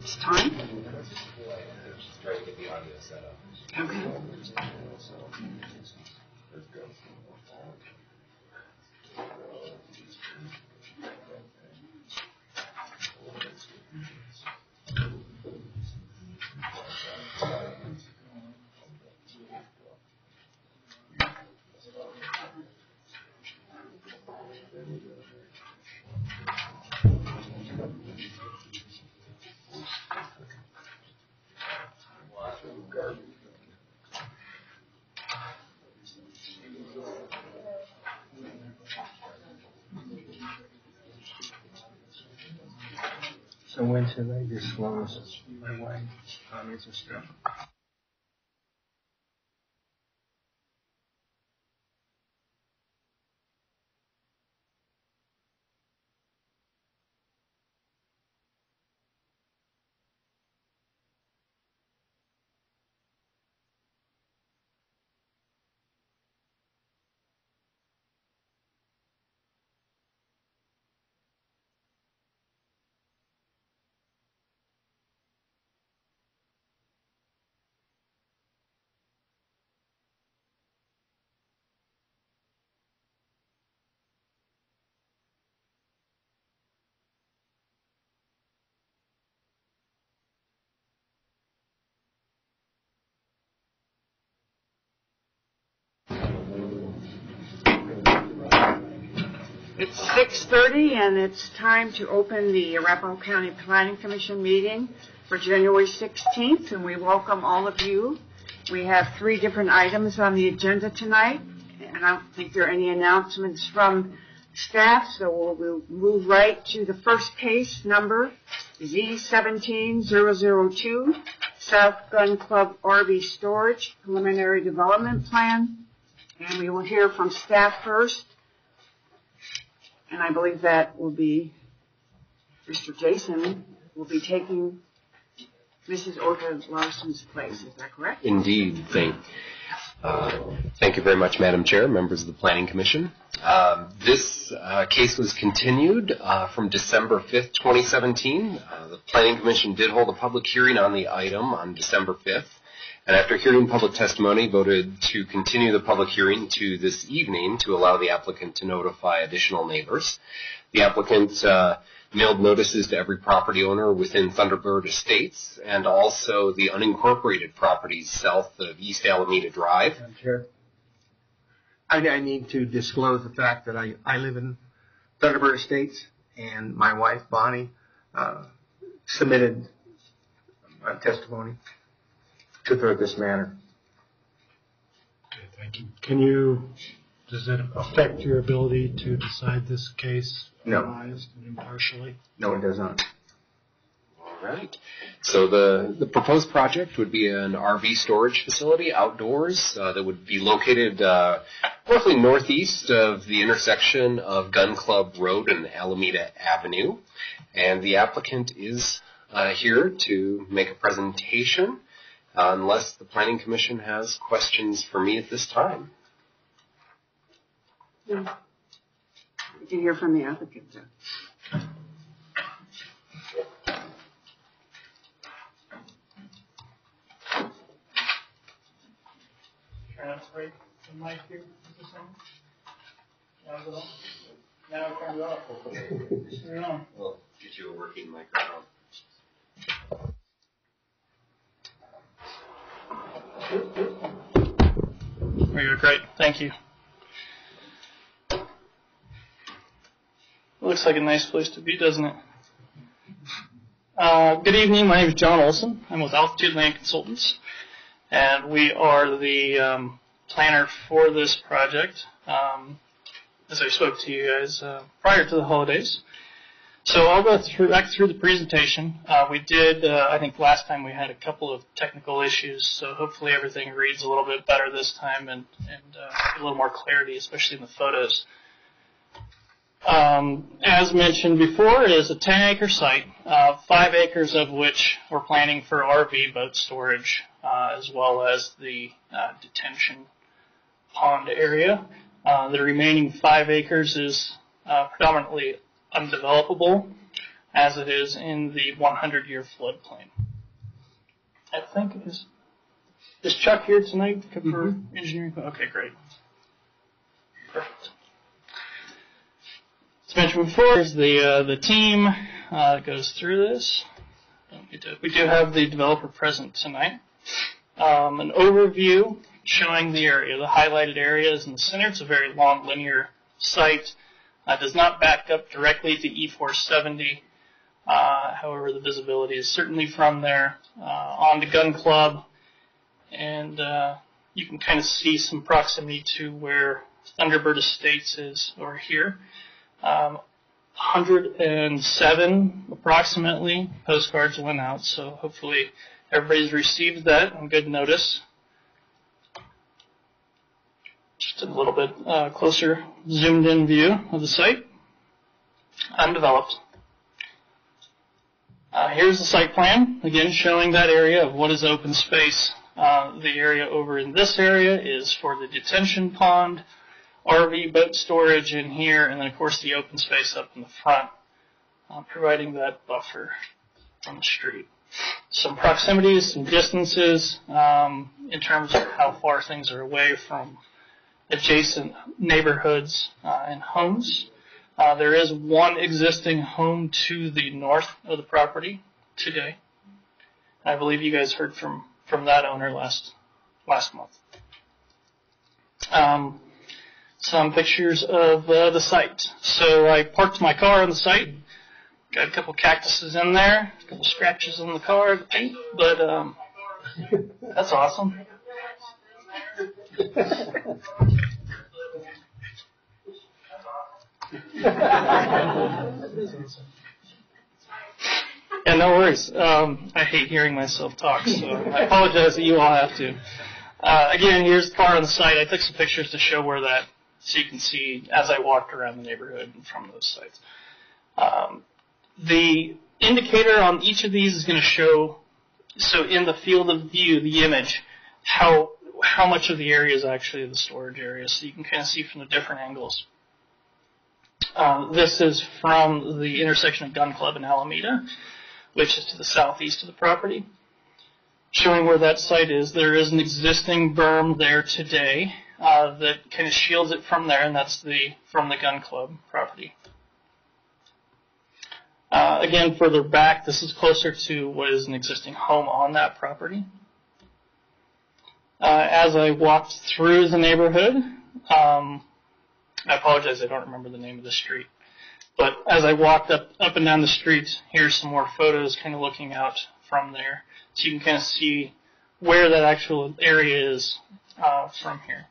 It's time. Just trying to get the audio set up. Okay. So when should they disclose my wife comments and stuff? It's 6:30, and it's time to open the Arapahoe County Planning Commission meeting for January 16th, and we welcome all of you. We have 3 different items on the agenda tonight, and I don't think there are any announcements from staff, so we'll move right to the first case, number Z17002, South Gun Club RV Storage Preliminary Development Plan, and we will hear from staff first. And I believe that will be Mr. Jason will be taking Mrs. Orta Larson's place. Is that correct? Indeed. Thank you very much, Madam Chair, members of the Planning Commission. This case was continued from December 5th, 2017. The Planning Commission did hold a public hearing on the item on December 5th. And after hearing public testimony, voted to continue the public hearing to this evening to allow the applicant to notify additional neighbors. The applicant mailed notices to every property owner within Thunderbird Estates and also the unincorporated properties south of East Alameda Drive. Madam Chair, I need to disclose the fact that I live in Thunderbird Estates, and my wife, Bonnie, submitted testimony to this manner. Okay, thank you. Does it affect your ability to decide this case unbiased and impartially? No, it does not. All right. So the proposed project would be an RV storage facility outdoors that would be located roughly northeast of the intersection of Gun Club Road and Alameda Avenue. And the applicant is here to make a presentation. Unless the Planning Commission has questions for me at this time. No. We can hear from the applicant, then. Transfer the mic here, Mr. Simon. Now it comes off. Turn it on. We'll get you a working microphone. Very good, great. Thank you. Looks like a nice place to be, doesn't it? Good evening. My name is John Olsen. I'm with Altitude Land Consultants, and we are the planner for this project. As I spoke to you guys prior to the holidays. So I'll go back through the presentation. We did, I think last time we had a couple of technical issues, so hopefully everything reads a little bit better this time and a little more clarity, especially in the photos. As mentioned before, it is a 10-acre site, 5 acres of which we're planning for RV boat storage, as well as the detention pond area. The remaining 5 acres is predominantly undevelopable. as it is in the 100-year floodplain. I think is Chuck here tonight for engineering? Okay, great. Perfect. As mentioned before, there's the team that goes through this. We do have the developer present tonight. An overview showing the area. The highlighted area is in the center. It's a very long linear site. Does not back up directly to E470. However, the visibility is certainly from there on the gun club. And you can kind of see some proximity to where Thunderbird Estates is over here. 107 approximately postcards went out, so hopefully everybody's received that on good notice. Just a little bit closer zoomed in view of the site. Undeveloped. Here's the site plan, again showing that area of what is open space. The area over in this area is for the detention pond, RV boat storage in here, and then of course the open space up in the front, providing that buffer from the street. Some proximities, some distances in terms of how far things are away from adjacent neighborhoods and homes. There is one existing home to the north of the property today. I believe you guys heard from that owner last month. Some pictures of the site. So I parked my car on the site. Got a couple cactuses in there, a couple scratches on the car, the paint, but that's awesome. Yeah, no worries. I hate hearing myself talk, so I apologize that you all have to. Again, here's the car on the site. I took some pictures to show where that, so you can see as I walked around the neighborhood and from those sites. The indicator on each of these is going to show, so in the field of view, the image, how much of the area is actually the storage area, so you can kind of see from the different angles. This is from the intersection of Gun Club and Alameda, which is to the southeast of the property. Showing where that site is, there is an existing berm there today that kind of shields it from there, and that's from the Gun Club property. Again, further back, this is closer to what is an existing home on that property. As I walked through the neighborhood, I apologize, I don't remember the name of the street. But as I walked up and down the street, here's some more photos kind of looking out from there. So you can kind of see where that actual area is from here.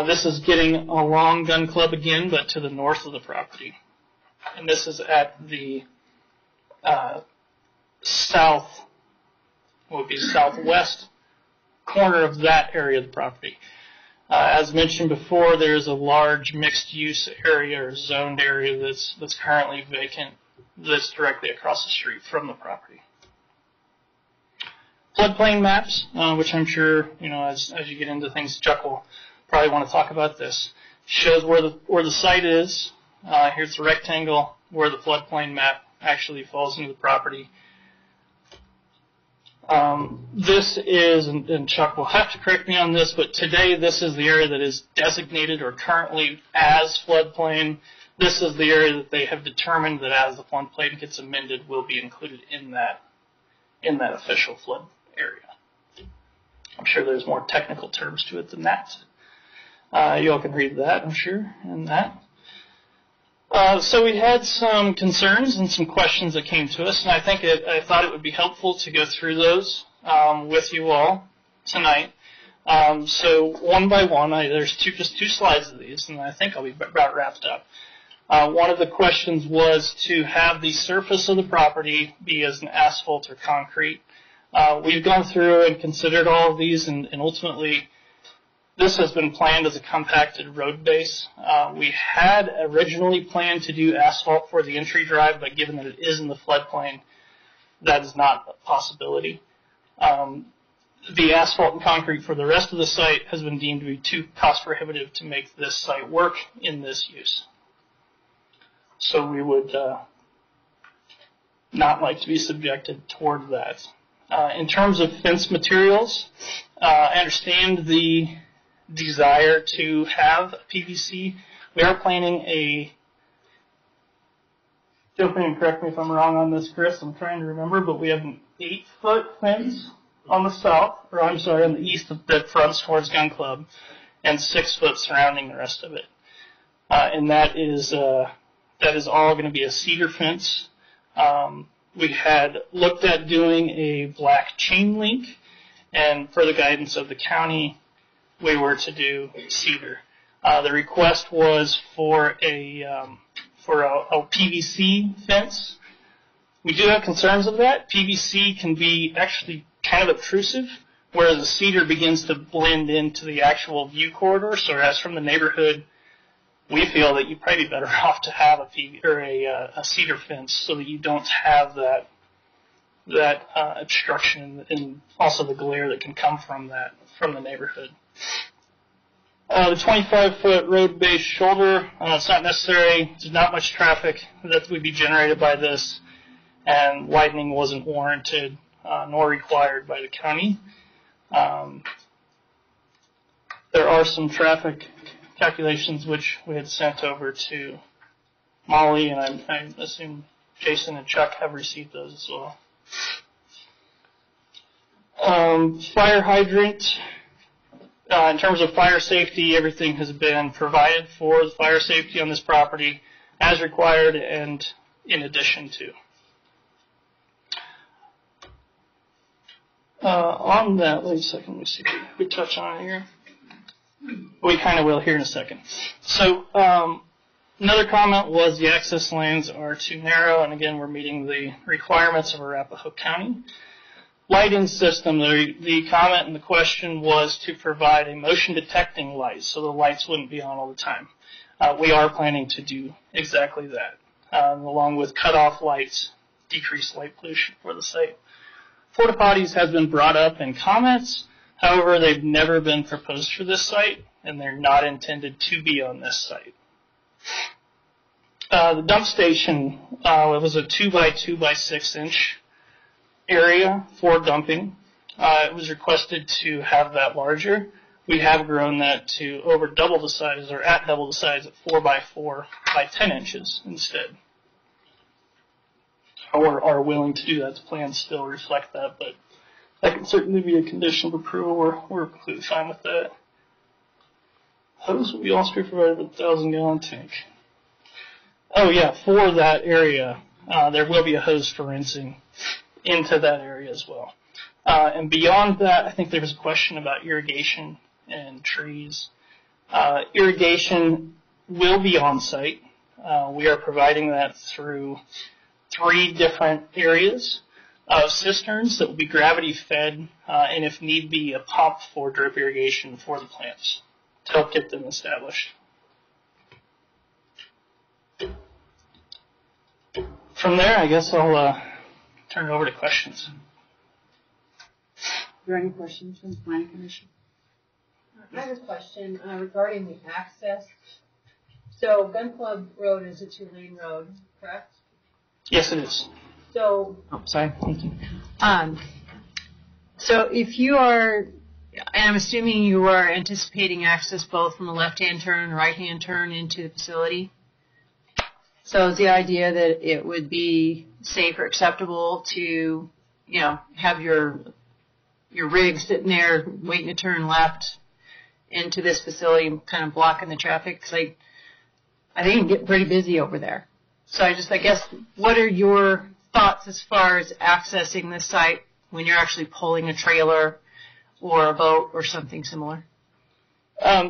This is getting along Gun Club again, but to the north of the property. And this is at the southwest corner of that area of the property. As mentioned before, there is a large mixed-use area or zoned area that's currently vacant that's directly across the street from the property. Floodplain maps, which I'm sure, as you get into things, Chuck will probably want to talk about this, shows where the site is. Here's the rectangle where the floodplain map actually falls into the property. This is, and Chuck will have to correct me on this, but today this is the area that is designated or currently as floodplain. This is the area that they have determined that as the floodplain gets amended will be included in that official flood area. I'm sure there's more technical terms to it than that. You all can read that, I'm sure, and that. So we had some concerns and some questions that came to us, and I thought it would be helpful to go through those with you all tonight. So one by one, there's just two slides of these, and I think I'll be about wrapped up. One of the questions was to have the surface of the property be as an asphalt or concrete. We've gone through and considered all of these, and ultimately this has been planned as a compacted road base. We had originally planned to do asphalt for the entry drive, but given that it is in the floodplain, that is not a possibility. The asphalt and concrete for the rest of the site has been deemed to be too cost prohibitive to make this site work in this use. So we would not like to be subjected toward that. In terms of fence materials, I understand the desire to have a PVC. We are planning a, jump in and correct me if I'm wrong on this, Chris, I'm trying to remember, but we have an 8-foot fence on the south, or I'm sorry, on the east that fronts towards Gun Club, and 6 foot surrounding the rest of it. And that is all going to be a cedar fence. We had looked at doing a black chain link, and for the guidance of the county, we were to do cedar. The request was for a PVC fence. We do have concerns of that. PVC can be actually kind of obtrusive, whereas the cedar begins to blend into the actual view corridor. So as from the neighborhood, we feel that you'd probably be better off to have a cedar fence so that you don't have that obstruction and also the glare that can come from the neighborhood. The 25-foot road-based shoulder, it's not necessary. There's not much traffic that would be generated by this, and widening wasn't warranted nor required by the county. There are some traffic calculations which we had sent over to Molly, and I assume Jason and Chuck have received those as well. Fire hydrant. In terms of fire safety, everything has been provided for the fire safety on this property as required and in addition to. On that, wait a second, let me see if we touch on it here. We kind of will here in a second. So another comment was the access lanes are too narrow, and again, we're meeting the requirements of Arapahoe County. Lighting system, the comment and the question was to provide a motion detecting light so the lights wouldn't be on all the time. We are planning to do exactly that, along with cutoff lights, decrease light pollution for the site. Porta potties has been brought up in comments. However, they've never been proposed for this site, and they're not intended to be on this site. The dump station it was a 2x2 by 6 inch area for dumping. It was requested to have that larger. We have grown that to over double the size, or at double the size, at 4x4 by 10 inches instead. Or are willing to do that. The plans still reflect that, but that can certainly be a condition of approval. We're completely fine with that. Hose will be also provided with a 1,000-gallon tank. Oh yeah, for that area, there will be a hose for rinsing into that area as well. And beyond that, I think there was a question about irrigation and trees. Irrigation will be on site. We are providing that through 3 different areas of cisterns that will be gravity fed, and if need be, a pump for drip irrigation for the plants to help get them established. From there, I guess I'll turn it over to questions. Are there any questions from the Planning Commission? I have a question regarding the access. So Gun Club Road is a 2-lane road, correct? Yes, it is. So, Sorry. Thank you. So if you are, and I'm assuming you are anticipating access both from a left-hand turn and right-hand turn into the facility. So is the idea that it would be safe or acceptable to, have your rig sitting there waiting to turn left into this facility and kind of blocking the traffic? Because I think it can get pretty busy over there. So I guess, what are your thoughts as far as accessing this site when you're actually pulling a trailer or a boat or something similar?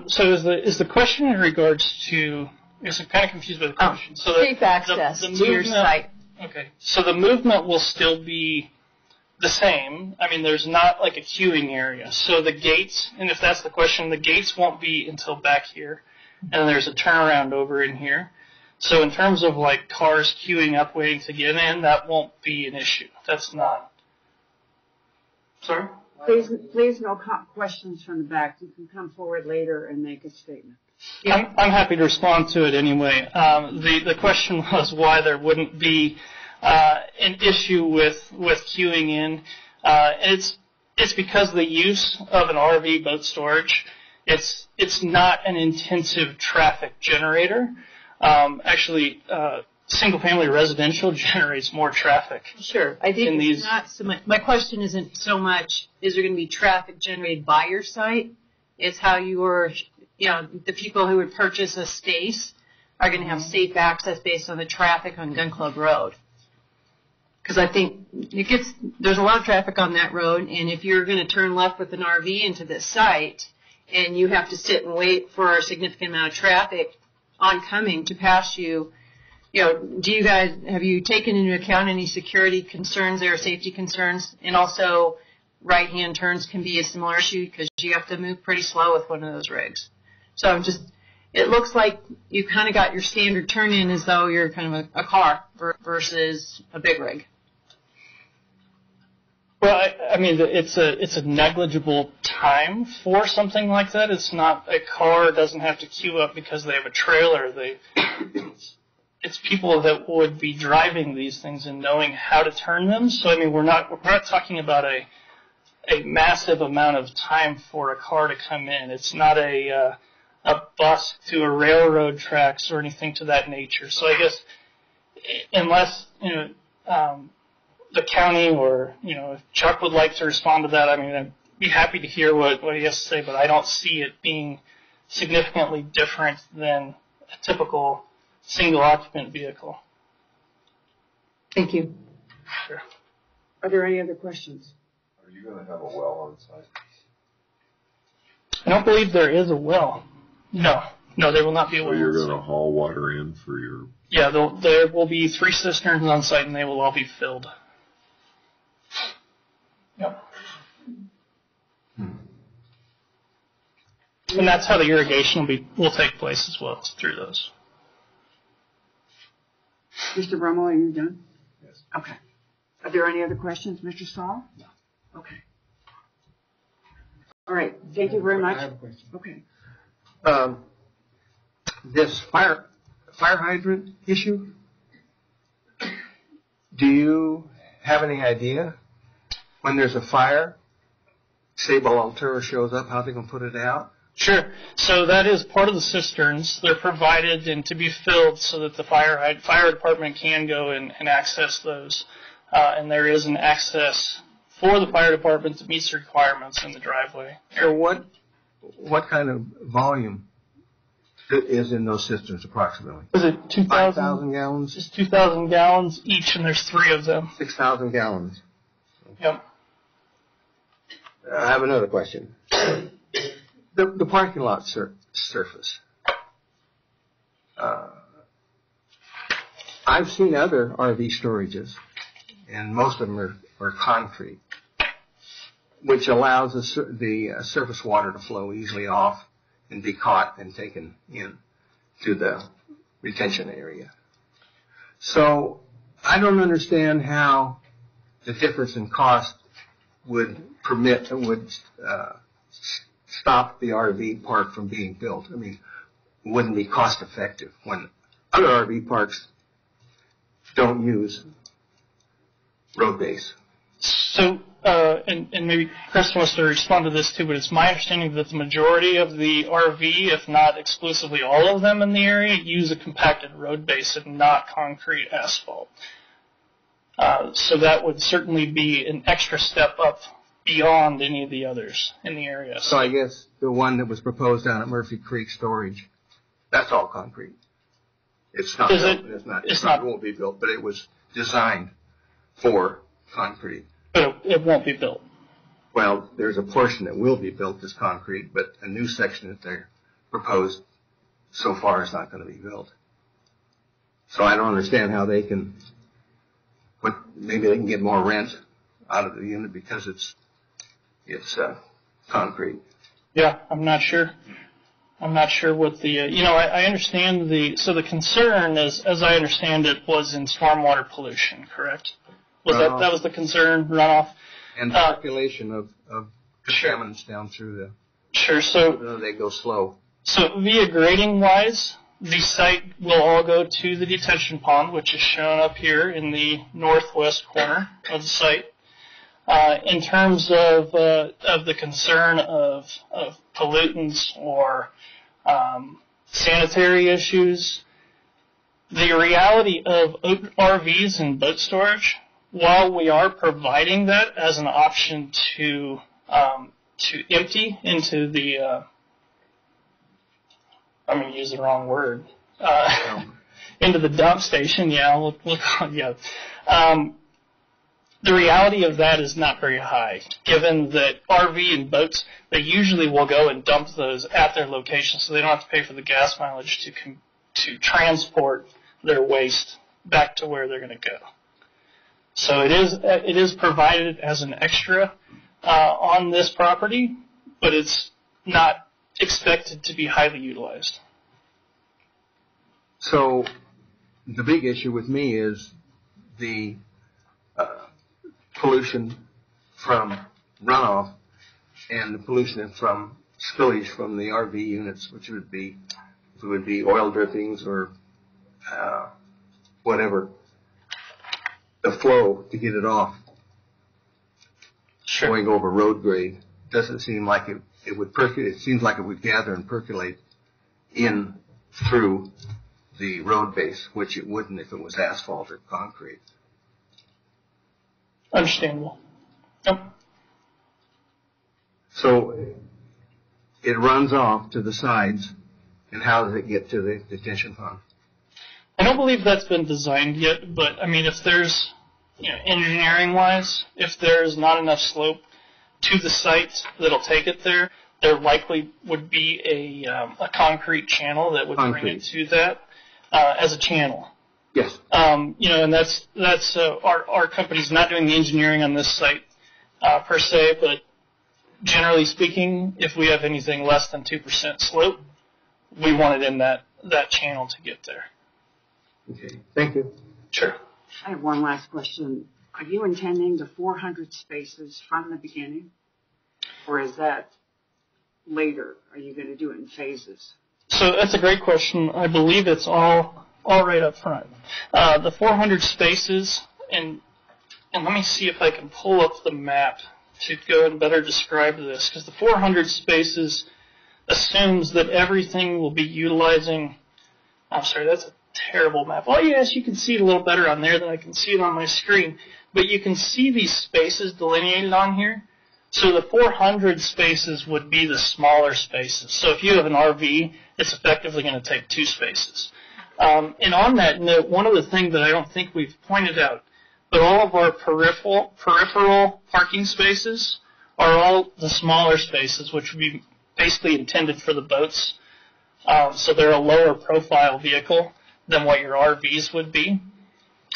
So is the question in regards to? Yes, I'm kind of confused by the question. So safe access to your site. Okay. So the movement will still be the same. I mean, there's not like a queuing area. So the gates, and if that's the question, the gates won't be until back here, and there's a turnaround over in here. So in terms of like cars queuing up waiting to get in, that won't be an issue. That's not. Sorry? Please no questions from the back. You can come forward later and make a statement. I'm happy to respond to it anyway. The question was why there wouldn't be an issue with queuing in. And it's because of the use of an RV boat storage. It's not an intensive traffic generator. Actually, single-family residential generates more traffic. Sure. I think it's not so much. My question isn't so much, is there going to be traffic generated by your site? It's how the people who would purchase a space are going to have safe access based on the traffic on Gun Club Road. Because I think there's a lot of traffic on that road, and if you're going to turn left with an RV into this site, and you have to sit and wait for a significant amount of traffic oncoming to pass you, have you taken into account any security concerns there, safety concerns? And also, right-hand turns can be a similar issue because you have to move pretty slow with one of those rigs. So it looks like you kind of got your standard turn in as though you're kind of a car versus a big rig. Well, I mean, it's a negligible time for something like that. It's not a car doesn't have to queue up because they have a trailer. It's people that would be driving these things and knowing how to turn them. So I mean, we're not talking about a massive amount of time for a car to come in. It's not a bus to a railroad tracks or anything to that nature. So I guess unless the county or if Chuck would like to respond to that, I mean I'd be happy to hear what he has to say, but I don't see it being significantly different than a typical single occupant vehicle. Thank you. Sure. Are there any other questions? Are you going to have a well on site? I don't believe there is a well. No, there will not be a well. So you're going to haul water in for your... Yeah, there will be 3 cisterns on site, and they will all be filled. Yep. And that's how the irrigation will take place as well, through those. Mr. Brummel, are you done? Yes. Okay. Are there any other questions, Mr. Stahl? No. Okay. All right. Thank you very much. I have a question. Okay. This fire hydrant issue, do you have any idea when there's a fire, Sable Altura shows up, how they can put it out? Sure. So that is part of the cisterns. They're provided and to be filled so that the fire department can go and access those. And there is an access for the fire department that meets the requirements in the driveway. So what kind of volume is in those cisterns approximately? Was it 2,000? 5,000 gallons? Just 2,000 gallons each, and there's 3 of them. 6,000 gallons. Yep. I have another question. The parking lot surface. I've seen other RV storages, and most of them are concrete, which allows the surface water to flow easily off and be caught and taken in to the retention area. So I don't understand how the difference in cost would stop the RV park from being built. I mean, it wouldn't be cost effective when other RV parks don't use road base. So, and maybe Chris wants to respond to this too, but it's my understanding that the majority of the RV, if not exclusively all of them in the area, use a compacted road base and not concrete asphalt. So that would certainly be an extra step up beyond any of the others in the area. So I guess the one that was proposed down at Murphy Creek Storage, that's all concrete. It's not built. It won't be built, but it was designed for concrete. But it won't be built. Well, there's a portion that will be built as concrete, but a new section that they're proposed so far is not going to be built. So I don't understand how they can, maybe they can get more rent out of the unit because it's concrete. Yeah, I'm not sure. I'm not sure what the, I understand so the concern, as I understand it, was in stormwater pollution, correct? That was the concern, runoff? And circulation of contaminants down through Sure, so they go slow. So via grading-wise, The site will all go to the detention pond, which is shown up here in the northwest corner of the site. In terms of the concern of pollutants or sanitary issues, the reality of RVs and boat storage, while we are providing that as an option to empty into the I'm going to use the wrong word into the dump station, the reality of that is not very high, given that RV and boats, they usually will go and dump those at their location, so they don't have to pay for the gas mileage to transport their waste back to where they're going to go. So it is provided as an extra on this property, but it's not expected to be highly utilized. So the big issue with me is the pollution from runoff and the pollution from spillage from the RV units, which would be oil drippings or whatever. The flow to get it off, Sure. Going over road grade, doesn't seem like it would percolate. It seems like it would gather and percolate in through the road base, which it wouldn't if it was asphalt or concrete. Understandable. Yep. So it runs off to the sides, and how does it get to the detention pond? I don't believe that's been designed yet, but I mean, if there's, engineering-wise, if there's not enough slope to the site that'll take it there, there likely would be a concrete channel that would bring it to that as a channel. Yes. And that's our company's not doing the engineering on this site per se, but generally speaking, if we have anything less than 2% slope, we want it in that channel to get there. Okay. Thank you. Sure. I have one last question. Are you intending the 400 spaces from the beginning, or is that later? Are you going to do it in phases? So that's a great question. I believe it's all right up front. The 400 spaces, and let me see if I can pull up the map to go and better describe this, because the 400 spaces assumes that everything will be utilizing. I'm sorry, that's a terrible map. Oh yes, you can see it a little better on there than I can see it on my screen. But you can see these spaces delineated on here. So the 400 spaces would be the smaller spaces. So if you have an RV, it's effectively going to take 2 spaces. And on that note, one of the things that I don't think we've pointed out, but all of our peripheral parking spaces are all the smaller spaces, which would be basically intended for the boats. So they're a lower profile vehicle than what your RVs would be.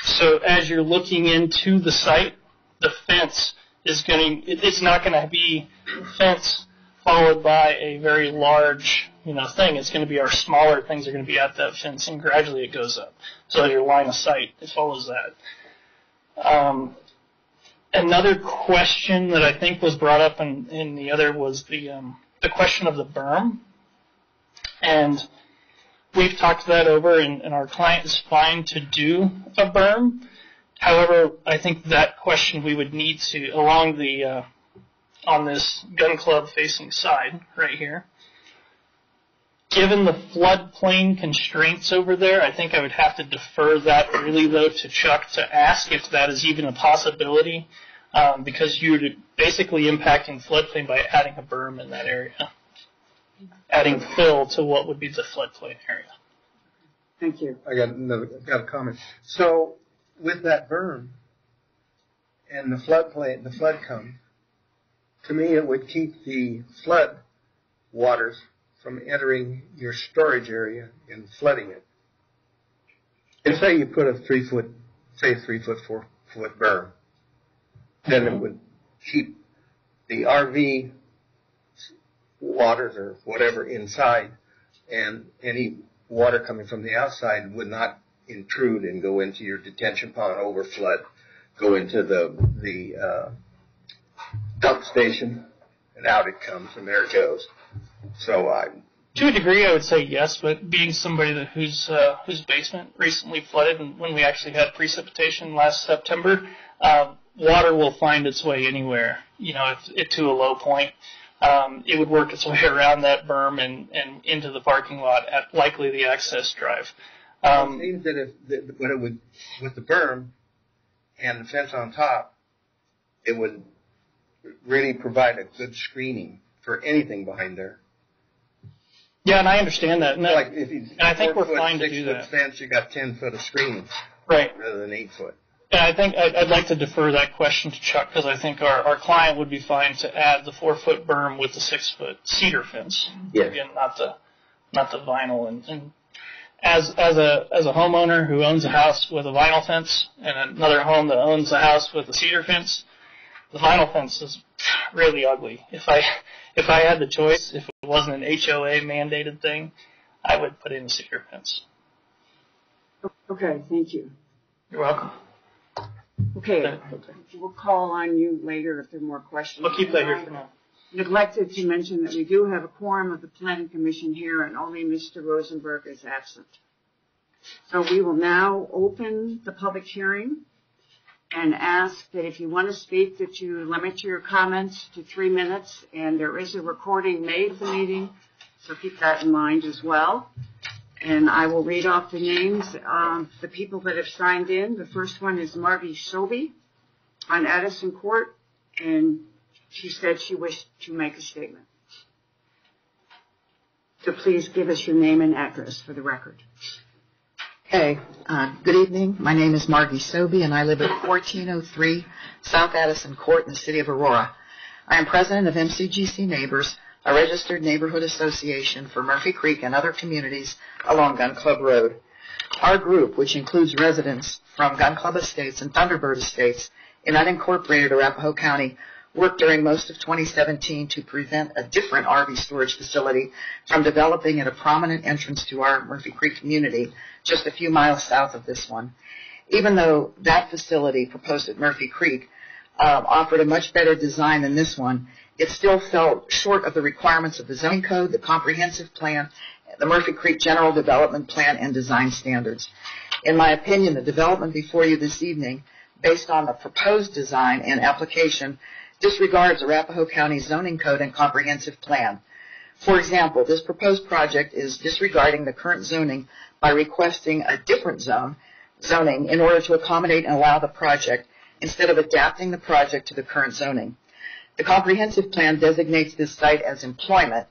So as you're looking into the site, the fence is it's not going to be fence followed by a very large, thing. It's going to be our smaller things are going to be at that fence, and gradually it goes up. So your line of sight, it follows that. Another question that I think was brought up in the other was the question of the berm. And we've talked that over, and our client is fine to do a berm. However, I think that question we would need to, along the, on this gun club facing side right here, given the floodplain constraints over there, I think I would have to defer that really, though, to Chuck to ask if that is even a possibility, because you're basically impacting floodplain by adding a berm in that area, adding fill to what would be the floodplain area. Thank you. I got a comment. So with that berm and the flood comes, to me it would keep the flood waters from entering your storage area and flooding it. And say you put a 4 foot berm, then it would keep the RV waters or whatever inside, and any water coming from the outside would not intrude and go into your detention pond, overflood, go into the dump station, and out it comes, and there it goes. So To a degree, I would say yes, but being somebody whose basement recently flooded, and when we actually had precipitation last September, water will find its way anywhere. If to a low point, it would work its way around that berm and into the parking lot at likely the access drive. It seems that with the berm and the fence on top, it would really provide a good screening for anything behind there. Yeah, and I understand that. And I think we're fine to do that. 6 foot fence, you got 10 foot of screening, right? Rather than 8 foot. And I think I'd like to defer that question to Chuck because I think our client would be fine to add the 4-foot berm with the 6-foot cedar fence. Yeah. Again, not the vinyl. And as a homeowner who owns a house with a vinyl fence and another home that owns a house with a cedar fence, the vinyl fence is really ugly. If I had the choice, if it wasn't an HOA mandated thing, I would put in a cedar fence. Okay, thank you. You're welcome. Okay, we'll call on you later if there are more questions. I'll keep that here for now. Neglected to mention that we do have a quorum of the Planning Commission here, and only Mr. Rosenberg is absent. So we will now open the public hearing and ask that if you want to speak, that you limit your comments to 3 minutes, and there is a recording made of the meeting, so keep that in mind as well. And I will read off the names of the people that have signed in. The first one is Margie Sobe on Addison Court, and she said she wished to make a statement. So please give us your name and address for the record. Hey, good evening. My name is Margie Sobe, and I live at 1403 South Addison Court in the city of Aurora. I am president of MCGC Neighbors, a registered neighborhood association for Murphy Creek and other communities along Gun Club Road. Our group, which includes residents from Gun Club Estates and Thunderbird Estates in unincorporated Arapahoe County, worked during most of 2017 to prevent a different RV storage facility from developing at a prominent entrance to our Murphy Creek community, just a few miles south of this one. Even though that facility proposed at Murphy Creek offered a much better design than this one, it still fell short of the requirements of the zoning code, the comprehensive plan, the Murphy Creek General Development Plan, and design standards. In my opinion, the development before you this evening, based on the proposed design and application, disregards Arapahoe County zoning code and comprehensive plan. For example, this proposed project is disregarding the current zoning by requesting a different zoning in order to accommodate and allow the project instead of adapting the project to the current zoning. The comprehensive plan designates this site as employment,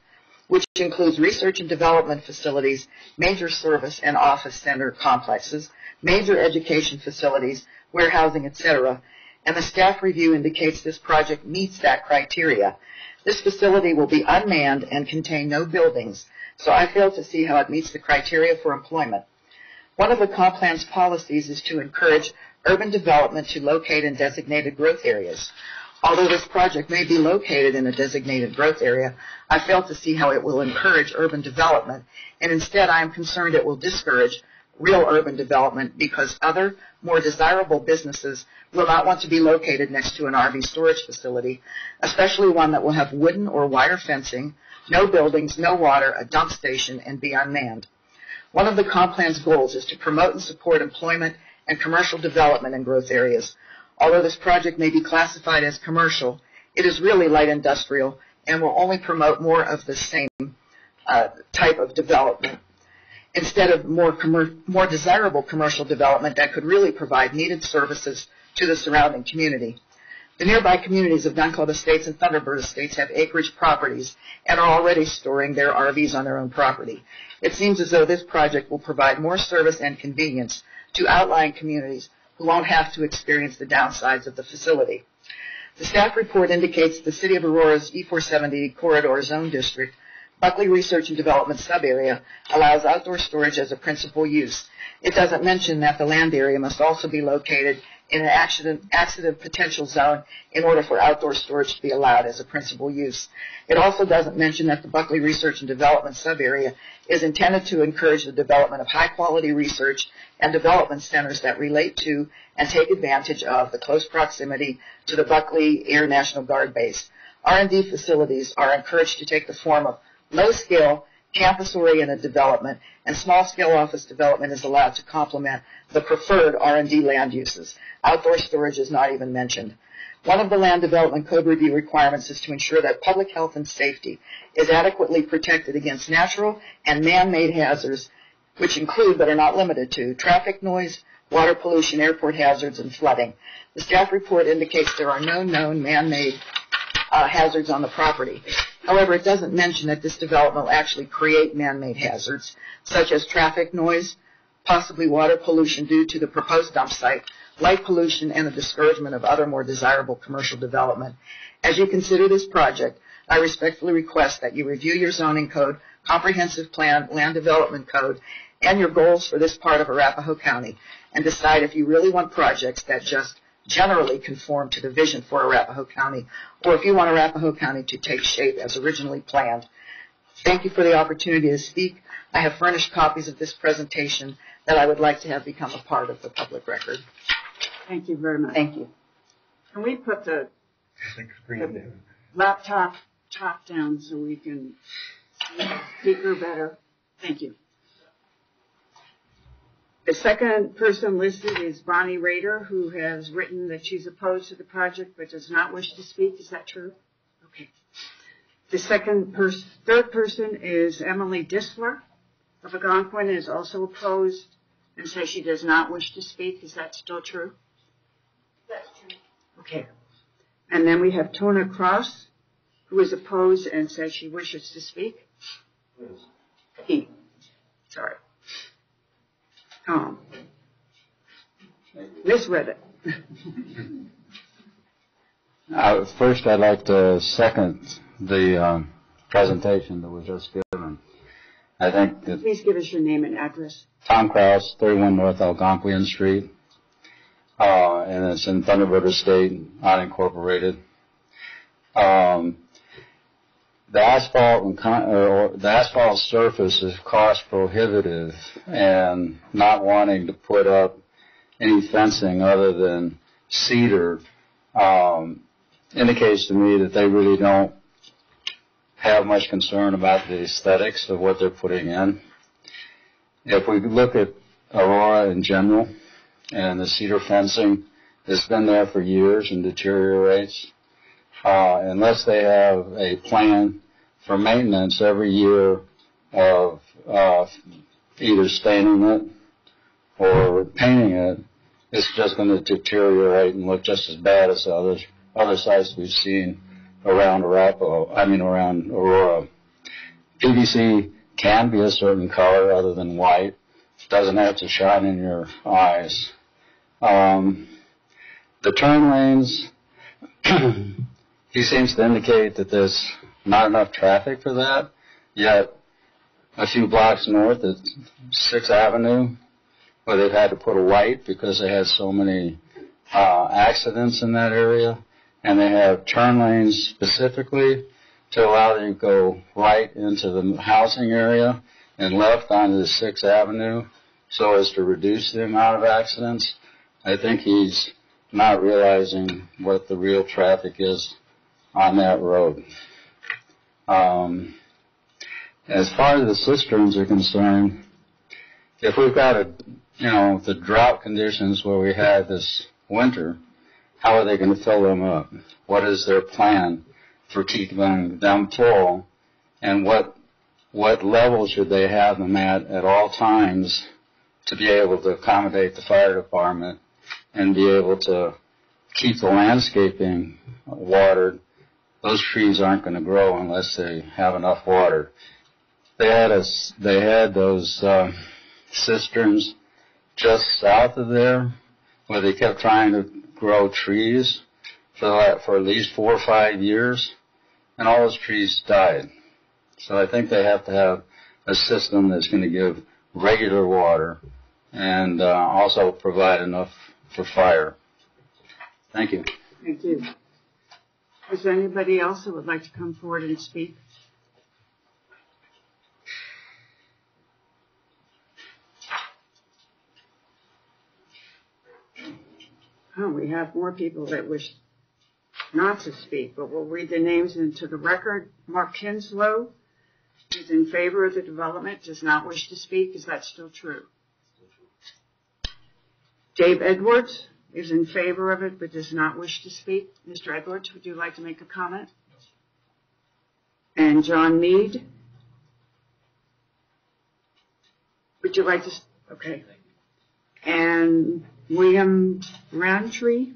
which includes research and development facilities, major service and office center complexes, major education facilities, warehousing, etc., and the staff review indicates this project meets that criteria. This facility will be unmanned and contain no buildings, so I fail to see how it meets the criteria for employment. One of the comp plan's policies is to encourage urban development to locate in designated growth areas. Although this project may be located in a designated growth area, I fail to see how it will encourage urban development, and instead I am concerned it will discourage real urban development because other, more desirable businesses will not want to be located next to an RV storage facility, especially one that will have wooden or wire fencing, no buildings, no water, a dump station, and be unmanned. One of the comp plan's goals is to promote and support employment and commercial development in growth areas. Although this project may be classified as commercial, it is really light industrial and will only promote more of the same type of development instead of more desirable commercial development that could really provide needed services to the surrounding community. The nearby communities of Gun Club Estates and Thunderbird Estates have acreage properties and are already storing their RVs on their own property. It seems as though this project will provide more service and convenience to outlying communities who won't have to experience the downsides of the facility. The staff report indicates the City of Aurora's E470 Corridor Zone District, Buckley Research and Development Subarea, allows outdoor storage as a principal use. It doesn't mention that the land area must also be located in an accident potential zone in order for outdoor storage to be allowed as a principal use. It also doesn't mention that the Buckley Research and Development Subarea is intended to encourage the development of high-quality research and development centers that relate to and take advantage of the close proximity to the Buckley Air National Guard Base. R&D facilities are encouraged to take the form of low-skill campus-oriented development, and small-scale office development is allowed to complement the preferred R&D land uses. Outdoor storage is not even mentioned. One of the Land Development Code review requirements is to ensure that public health and safety is adequately protected against natural and man-made hazards, which include but are not limited to traffic noise, water pollution, airport hazards, and flooding. The staff report indicates there are no known man-made hazards on the property. However, it doesn't mention that this development will actually create man-made hazards, such as traffic noise, possibly water pollution due to the proposed dump site, light pollution, and the discouragement of other more desirable commercial development. As you consider this project, I respectfully request that you review your zoning code, comprehensive plan, land development code, and your goals for this part of Arapahoe County, and decide if you really want projects that just generally conform to the vision for Arapahoe County, or if you want Arapahoe County to take shape as originally planned. Thank you for the opportunity to speak. I have furnished copies of this presentation that I would like to have become a part of the public record. Thank you very much. Thank you. Can we put the laptop top down so we can see the speaker better? Thank you. The second person listed is Bonnie Rader, who has written that she's opposed to the project but does not wish to speak. Is that true? Okay. The third person is Emily Disler of Algonquin, is also opposed and says she does not wish to speak. Is that still true? That's true. Okay. And then we have Tona Cross, who is opposed and says she wishes to speak. He. Sorry. Misread it. First, I'd like to second the presentation that was just given. I think that Please give us your name and address. Tom Krause, 31 North Algonquian Street, and it's in Thunderbird Estate, unincorporated. The asphalt surface is cost prohibitive, and not wanting to put up any fencing other than cedar indicates to me that they really don't have much concern about the aesthetics of what they're putting in. If we look at Aurora in general, and the cedar fencing has been there for years and deteriorates, unless they have a plan for maintenance every year of either staining it or painting it, it's just going to deteriorate and look just as bad as other sites we've seen around around Aurora. PVC can be a certain color other than white. It doesn't have to shine in your eyes. The turn lanes, he seems to indicate that there's not enough traffic for that, yet a few blocks north at 6th Avenue, where they've had to put a white because they had so many accidents in that area, and they have turn lanes specifically to allow you to go right into the housing area and left onto the 6th Avenue so as to reduce the amount of accidents. I think he's not realizing what the real traffic is on that road. As far as the cisterns are concerned, if we've got the drought conditions where we had this winter, how are they going to fill them up? What is their plan for keeping them full? And what level should they have them at all times to be able to accommodate the fire department and be able to keep the landscaping watered? Those trees aren't going to grow unless they have enough water. They had those cisterns just south of there where they kept trying to grow trees for at least 4 or 5 years, and all those trees died. So I think they have to have a system that's going to give regular water and also provide enough for fire. Thank you. Thank you. Is there anybody else who would like to come forward and speak? Oh, we have more people that wish not to speak, but we'll read the names into the record. Mark Kinslow, is in favor of the development, does not wish to speak. Is that still true? Dave Edwards is in favor of it but does not wish to speak. Mr. Edwards, would you like to make a comment? And John Mead? Would you like to? Okay. And William Roundtree?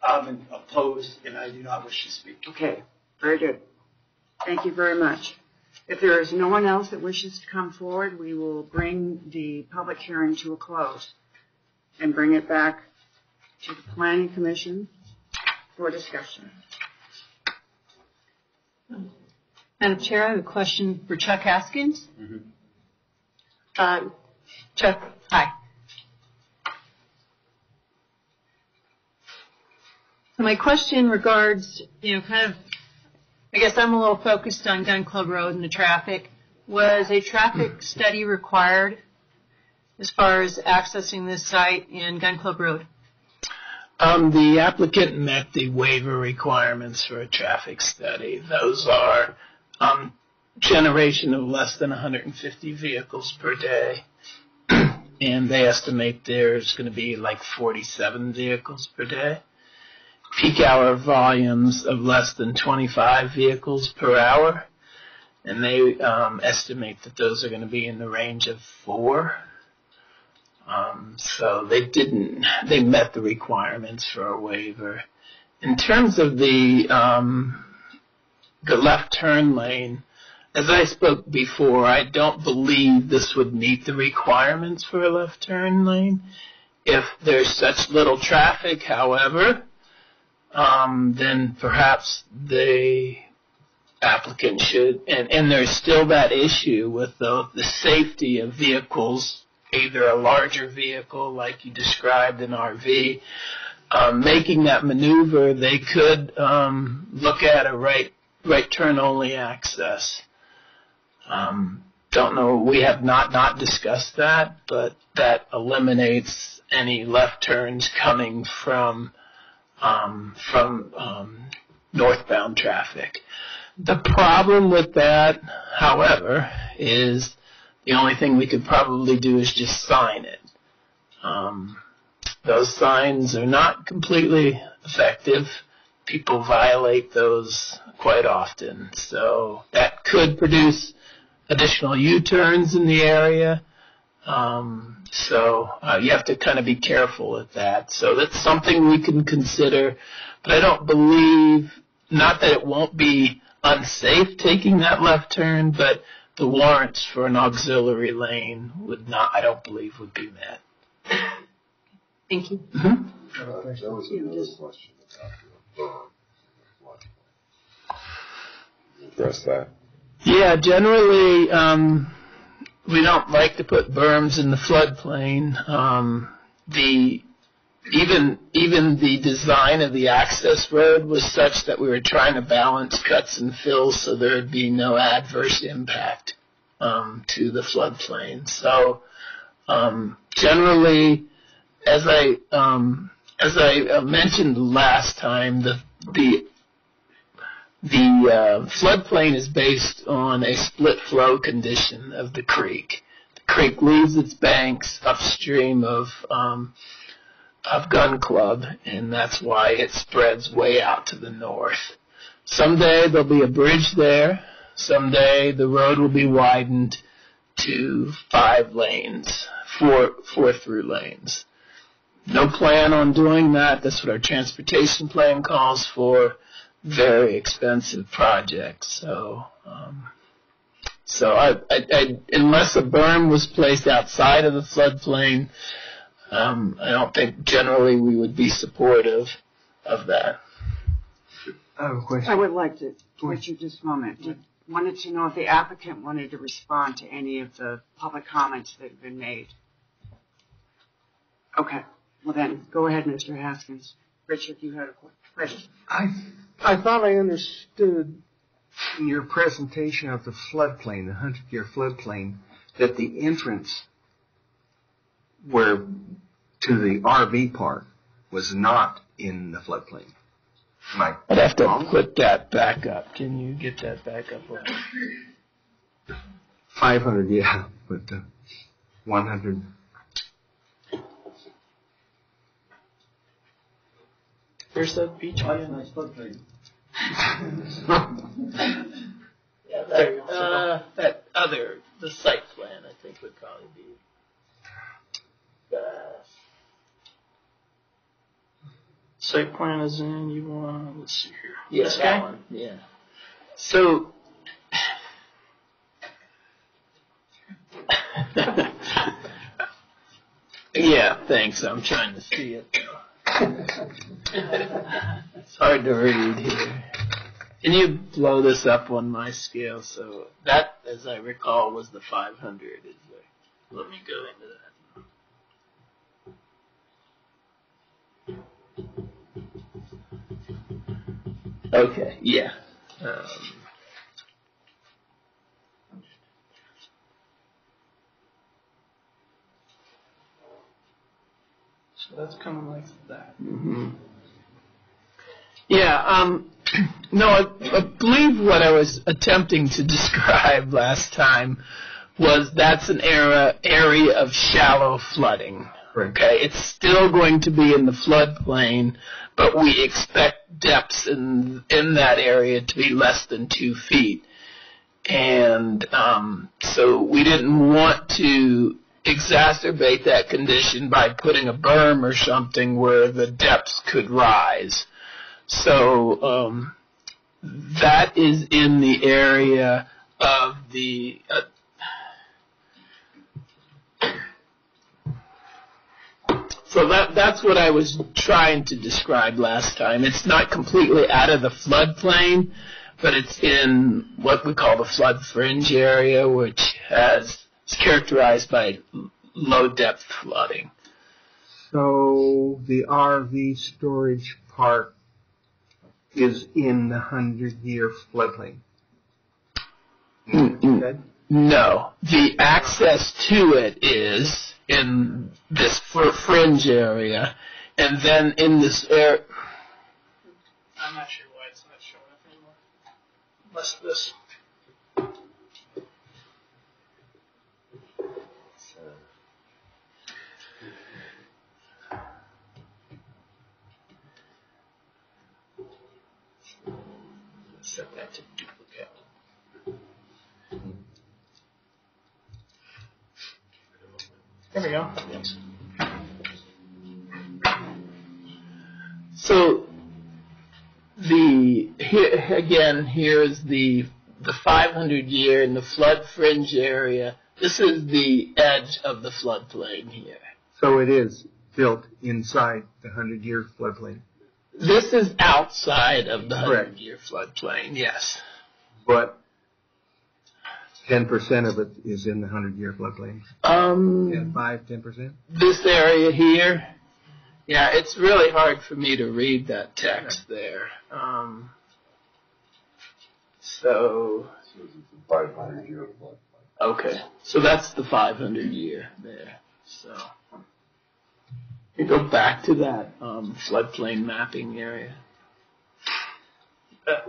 I'm opposed and I do not wish to speak. Okay, very good. Thank you very much. If there is no one else that wishes to come forward, we will bring the public hearing to a close and bring it back to the Planning Commission for discussion. Madam Chair, I have a question for Chuck Haskins. Mm-hmm. Chuck, hi. So my question regards, kind of, I guess I'm a little focused on Gun Club Road and the traffic. Was a traffic study required as far as accessing this site in Gun Club Road? The applicant met the waiver requirements for a traffic study. Those are generation of less than 150 vehicles per day, and they estimate there's going to be like 47 vehicles per day. Peak hour volumes of less than 25 vehicles per hour, and they estimate that those are going to be in the range of 4. So they met the requirements for a waiver. In terms of the left turn lane, as I spoke before, I don't believe this would meet the requirements for a left turn lane. If there's such little traffic, however, then perhaps the applicant should, and there's still that issue with the safety of vehicles, either a larger vehicle like you described, an RV, making that maneuver, they could look at a right turn only access. Don't know, we have not discussed that, but that eliminates any left turns coming from northbound traffic. The problem with that, however, is the only thing we could probably do is just sign it. Those signs are not completely effective. People violate those quite often. So that could produce additional U-turns in the area. So you have to kind of be careful with that. So that's something we can consider. But I don't believe, not that it won't be unsafe taking that left turn, but the warrants for an auxiliary lane I don't believe would be met. Thank you. That was another question about the address that. Yeah, generally, we don't like to put berms in the floodplain. Even the design of the access road was such that we were trying to balance cuts and fills so there would be no adverse impact to the floodplain. So generally, as I mentioned last time, the floodplain is based on a split flow condition of the creek. The creek leaves its banks upstream of Gun Club, and that's why it spreads way out to the north. Someday there'll be a bridge there. Someday the road will be widened to 5 lanes, 4 through lanes. No plan on doing that. That's what our transportation plan calls for. Very expensive project. So unless a berm was placed outside of the floodplain, I don't think generally we would be supportive of that. I have a question. I would like to, Richard, just a moment. Wanted to know if the applicant wanted to respond to any of the public comments that have been made. Okay. Well then, go ahead, Mr. Haskins. Richard, you had a question. I thought I understood in your presentation of the floodplain, the 100-year floodplain, that the entrance to the RV park was not in the floodplain. I'd have to put that back up. Can you get that back up? 500, yeah, but 100. Where's that beach? That's a nice floodplain. Yeah, that other, the site plan, I think would probably be. Site plan is in, you want, let's see here. Yeah, This that guy? one. Yeah. So. Yeah, thanks. I'm trying to see it. It's hard to read here. Can you blow this up on my scale? So that, as I recall, was the 500. Let me go into that. Okay, yeah. So that's coming like that. Mm-hmm. Yeah, no, I believe what I was attempting to describe last time was that's an area of shallow flooding. Right. Okay, it's still going to be in the floodplain, but we expect depths in that area to be less than 2 feet. And so we didn't want to exacerbate that condition by putting a berm or something where the depths could rise. So that is in the area of the so that's what I was trying to describe last time. It's not completely out of the floodplain, but it's in what we call the flood fringe area, which is characterized by low depth flooding. So the RV storage park is in the 100-year floodplain. No, the access to it is in this fringe area, and then in this area. I'm not sure why it's not showing up anymore. Unless this. Set that to duplicate. There we go. Yes. So here's the 500 year in the flood fringe area. This is the edge of the floodplain here. So it is built inside the 100-year floodplain. This is outside of the 100-year floodplain, yes. But 10% of it is in the 100-year floodplain. 10%? This area here, yeah, it's really hard for me to read that text there. So it's a 500-year floodplain. Okay, so that's the 500-year there. So you go back to that floodplain mapping area. Let's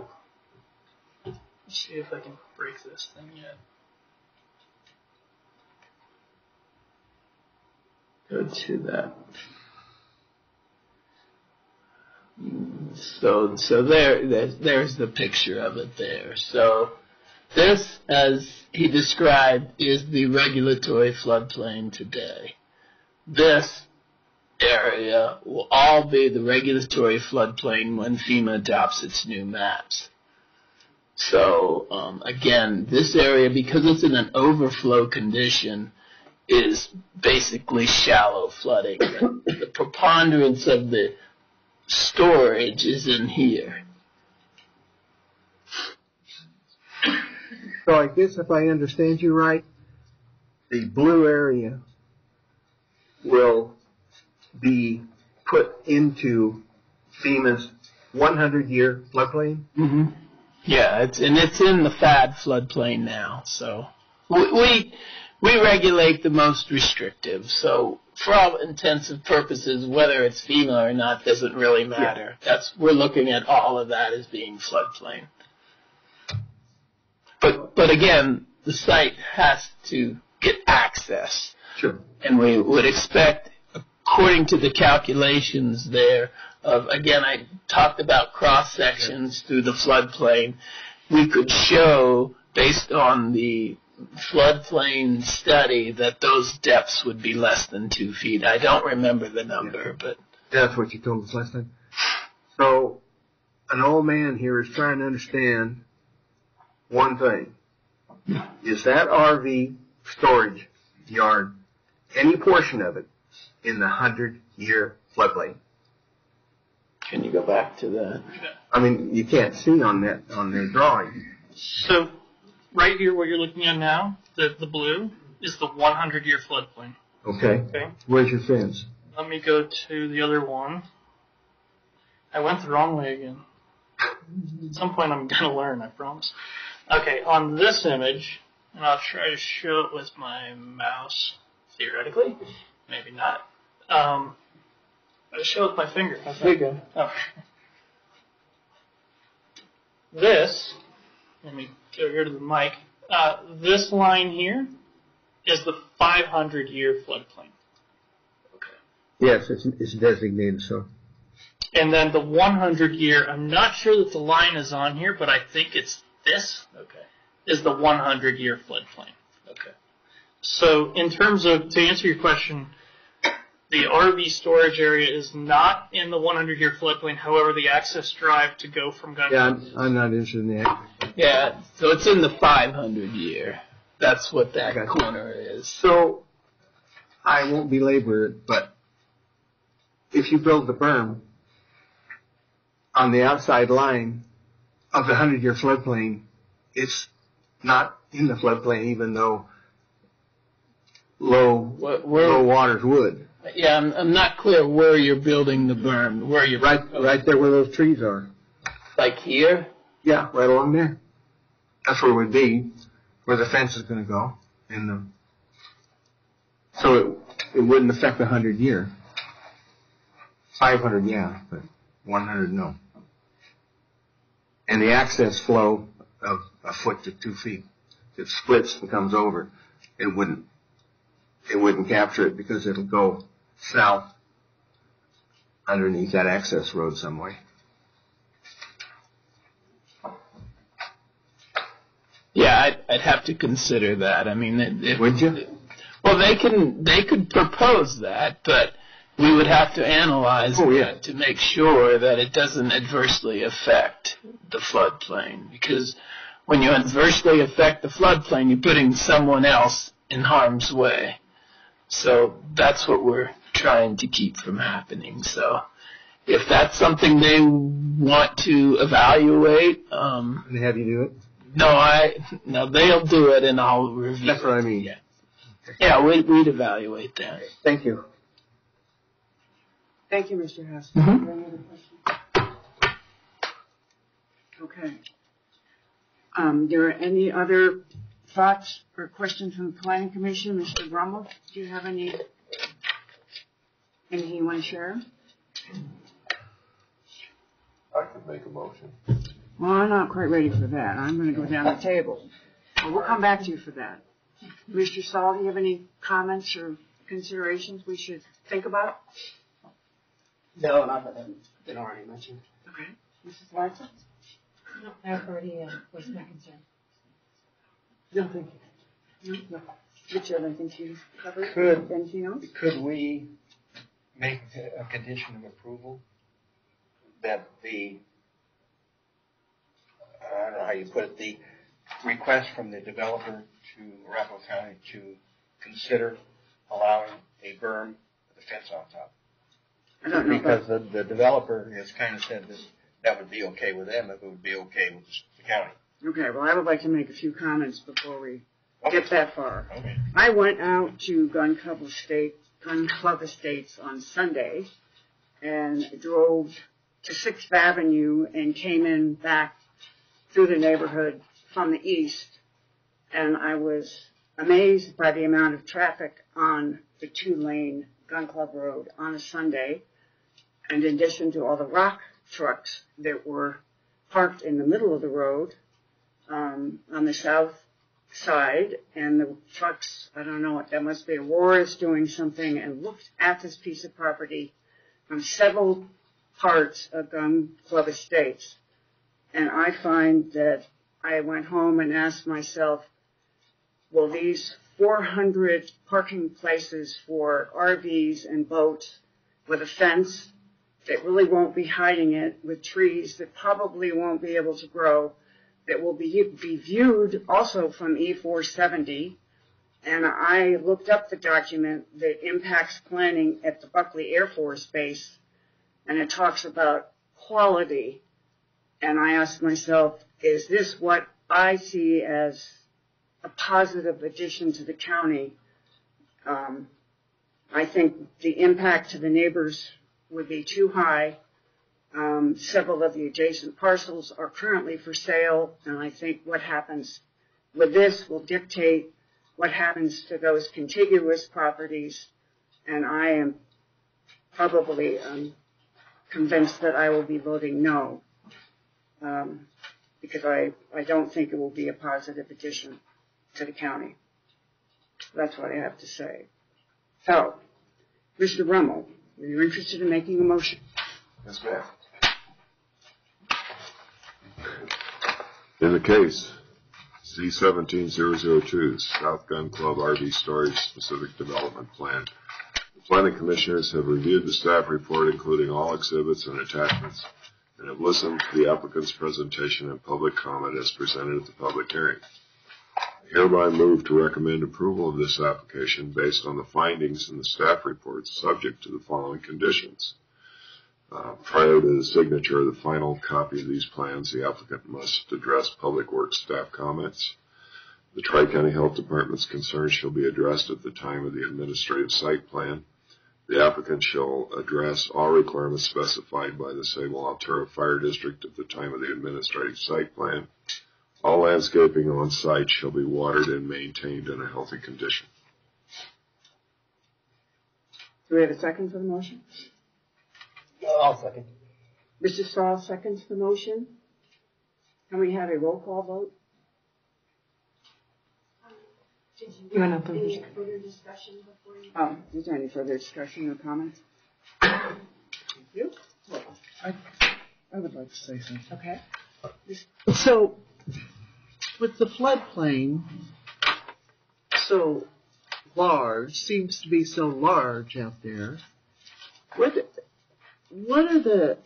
see if I can break this thing yet. Go to that. So there's the picture of it there. So this, as he described, is the regulatory floodplain today. This area will all be the regulatory floodplain when FEMA adopts its new maps. So again, this area, because it's in an overflow condition, is basically shallow flooding. The preponderance of the storage is in here. So I guess if I understand you right, the blue area will be put into FEMA's 100-year floodplain? Mm-hmm. Yeah, it's in the FAD floodplain now. So we regulate the most restrictive. So for all intents and purposes, whether it's FEMA or not doesn't really matter. Yeah. We're looking at all of that as being floodplain. But again, the site has to get access. Sure. And we would expect, according to the calculations there, again, I talked about cross-sections through the floodplain, we could show, based on the floodplain study, that those depths would be less than 2 feet. I don't remember the number, but... That's what you told us last time. So, an old man here is trying to understand one thing. Is that RV storage yard, any portion of it, in the 100-year floodplain? Can you go back to that? I mean, you can't see on their drawing. So, right here, what you're looking at now, the blue, is the 100-year floodplain. Okay. Where's your fence? Let me go to the other one. I went the wrong way again. At some point, I'm going to learn, I promise. Okay, on this image, and I'll try to show it with my mouse, theoretically. Maybe not. I'll show it with my finger. There you go. Oh. This, let me go here to the mic. This line here is the 500-year floodplain. Yes, it's designated so. And then the 100-year, I'm not sure that the line is on here, but I think it's this. Okay. Is the 100-year floodplain. Okay. So in terms of, to answer your question, the RV storage area is not in the 100-year floodplain. However, the access drive to go from Gun. Yeah, I'm not interested in that. Yeah, so it's in the 500-year. That's what that corner is. So, I won't belabor it, but if you build the berm on the outside line of the 100-year floodplain, it's not in the floodplain, even though low waters would. Yeah, I'm not clear where you're building the berm. Where you're right there where those trees are. Like here? Yeah, right along there. That's where it would be, where the fence is going to go. So it wouldn't affect the 100-year. 500, yeah, but 100, no. And the access flow of a foot to 2 feet, it splits and comes over. It wouldn't capture it because it'll go south underneath that access road some way. Yeah, I'd have to consider that. I mean, would you? Well, they could propose that, but we would have to analyze that to make sure that it doesn't adversely affect the floodplain. Because when you adversely affect the floodplain, you're putting someone else in harm's way. So that's what we're trying to keep from happening. So if that's something they want to evaluate, and have you do it? No, they'll do it, and I'll review. That's what I mean. Yeah, we'd evaluate that. Thank you. Thank you, Mr. Hess. Mm-hmm. Any other questions? Okay. There are any other thoughts or questions from the Planning Commission? Mr. Brummel, do you have anything you want to share? I could make a motion. Well, I'm not quite ready for that. I'm going to go down the table. Well, we'll come back to you for that. Mr. Saul, do you have any comments or considerations we should think about? No, not that haven't been already mentioned. Okay. Mrs. Larson? No, I've already voiced my concern. No, thank you. No. Richard, I think you covered anything else? Could we make a condition of approval that the, I don't know how you put it, the request from the developer to Arapahoe County to consider allowing a berm with a fence on top? I don't know. Because the developer has kind of said that would be okay with them if it would be okay with the county. Okay, well, I would like to make a few comments before we get that far. Okay. I went out to Gun Club Estates on Sunday and drove to 6th Avenue and came in back through the neighborhood from the east, and I was amazed by the amount of traffic on the 2-lane Gun Club Road on a Sunday, and in addition to all the rock trucks that were parked in the middle of the road on the south side, and the trucks, I don't know what that must be, Aurora's doing something, and looked at this piece of property from several parts of Gun Club Estates. And I find that I went home and asked myself, will these 400 parking places for RVs and boats with a fence that really won't be hiding it, with trees that probably won't be able to grow, that will be viewed also from E470, and I looked up the document that impacts planning at the Buckley Air Force Base, and it talks about quality, and I asked myself, is this what I see as a positive addition to the county? I think the impact to the neighbors would be too high. Several of the adjacent parcels are currently for sale, and I think what happens with this will dictate what happens to those contiguous properties, and I am probably convinced that I will be voting no, because I don't think it will be a positive addition to the county. That's what I have to say. So, Mr. Rummel, are you interested in making a motion? Yes, ma'am. In the case C-17002, South Gun Club RV Storage Specific Development Plan, the Planning Commissioners have reviewed the staff report, including all exhibits and attachments, and have listened to the applicant's presentation and public comment as presented at the public hearing. I hereby move to recommend approval of this application based on the findings in the staff report, subject to the following conditions. Prior to the signature of the final copy of these plans, the applicant must address Public Works staff comments. The Tri-County Health Department's concerns shall be addressed at the time of the administrative site plan. The applicant shall address all requirements specified by the Sable Altura Fire District at the time of the administrative site plan. All landscaping on site shall be watered and maintained in a healthy condition. Do we have a second for the motion? I'll second. Mr. Stahl seconds the motion. Can we have a roll call vote? You want to any further discussion before you? Is there any further discussion or comments? Thank you. I would like to say something. Okay. So, with the floodplain so large, seems to be so large out there, what are the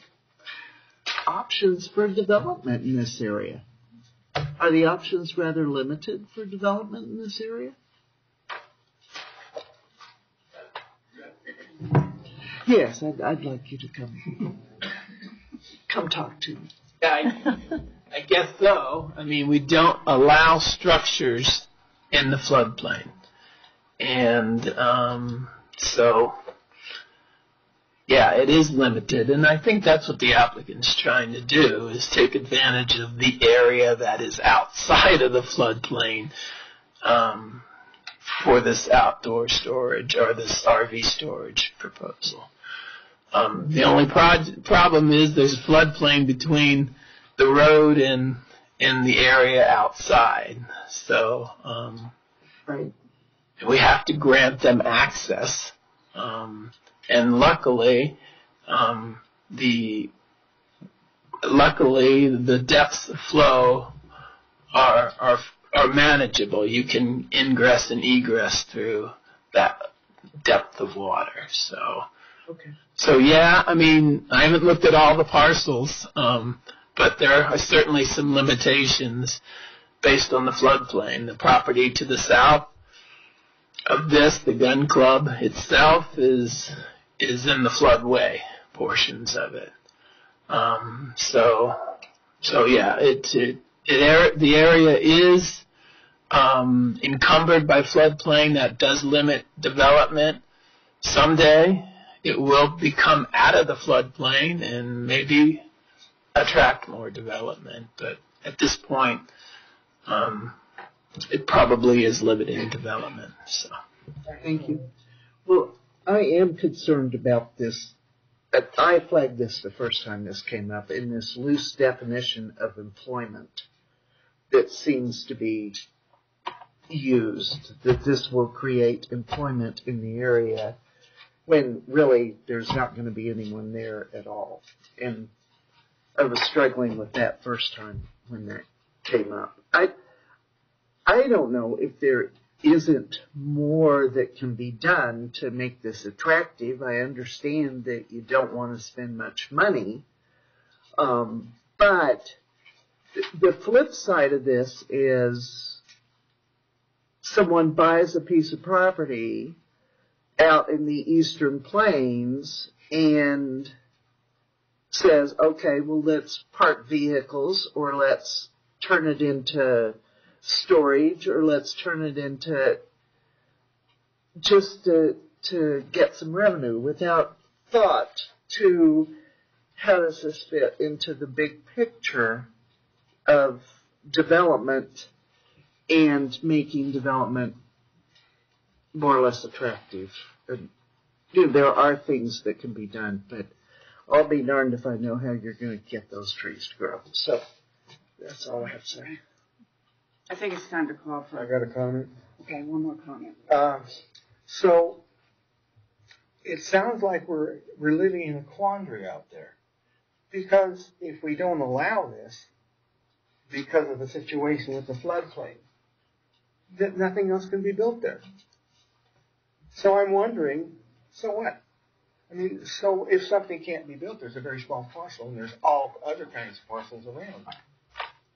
options for development in this area? Are the options rather limited for development in this area? Yes, I'd like you to come talk to me. I guess so. I mean, we don't allow structures in the floodplain. And so, yeah, it is limited. And I think that's what the applicant's trying to do, is take advantage of the area that is outside of the floodplain for this outdoor storage or this RV storage proposal. The only problem is there's a floodplain between the road and the area outside. So right. We have to grant them access. And luckily, the depths of flow are manageable. You can ingress and egress through that depth of water. So, okay. So yeah, I mean, I haven't looked at all the parcels, but there are certainly some limitations based on the floodplain. The property to the south of this, the gun club itself, is in the floodway portions of it. So yeah, the area is encumbered by floodplain. That does limit development. Someday it will become out of the floodplain and maybe attract more development. But at this point, it probably is limiting development. So. Thank you. Well, I am concerned about this. I flagged this the first time this came up, in this loose definition of employment that seems to be used that this will create employment in the area when really there's not going to be anyone there at all. And I was struggling with that first time when that came up. I don't know if there isn't more that can be done to make this attractive. I understand that you don't want to spend much money, but the flip side of this is someone buys a piece of property out in the Eastern Plains and says, okay, well, let's park vehicles, or let's turn it into storage, or let's turn it into just to get some revenue without thought to how does this fit into the big picture of development and making development more or less attractive. And, there are things that can be done, but I'll be darned if I know how you're going to get those trees to grow. So that's all I have to say. I think it's time to call for. I got a comment. Okay, one more comment. So it sounds like we're living in a quandary out there, because if we don't allow this, because of the situation with the floodplain, that nothing else can be built there. So I'm wondering, so what? I mean, so if something can't be built, there's a very small parcel, and there's all other kinds of parcels around.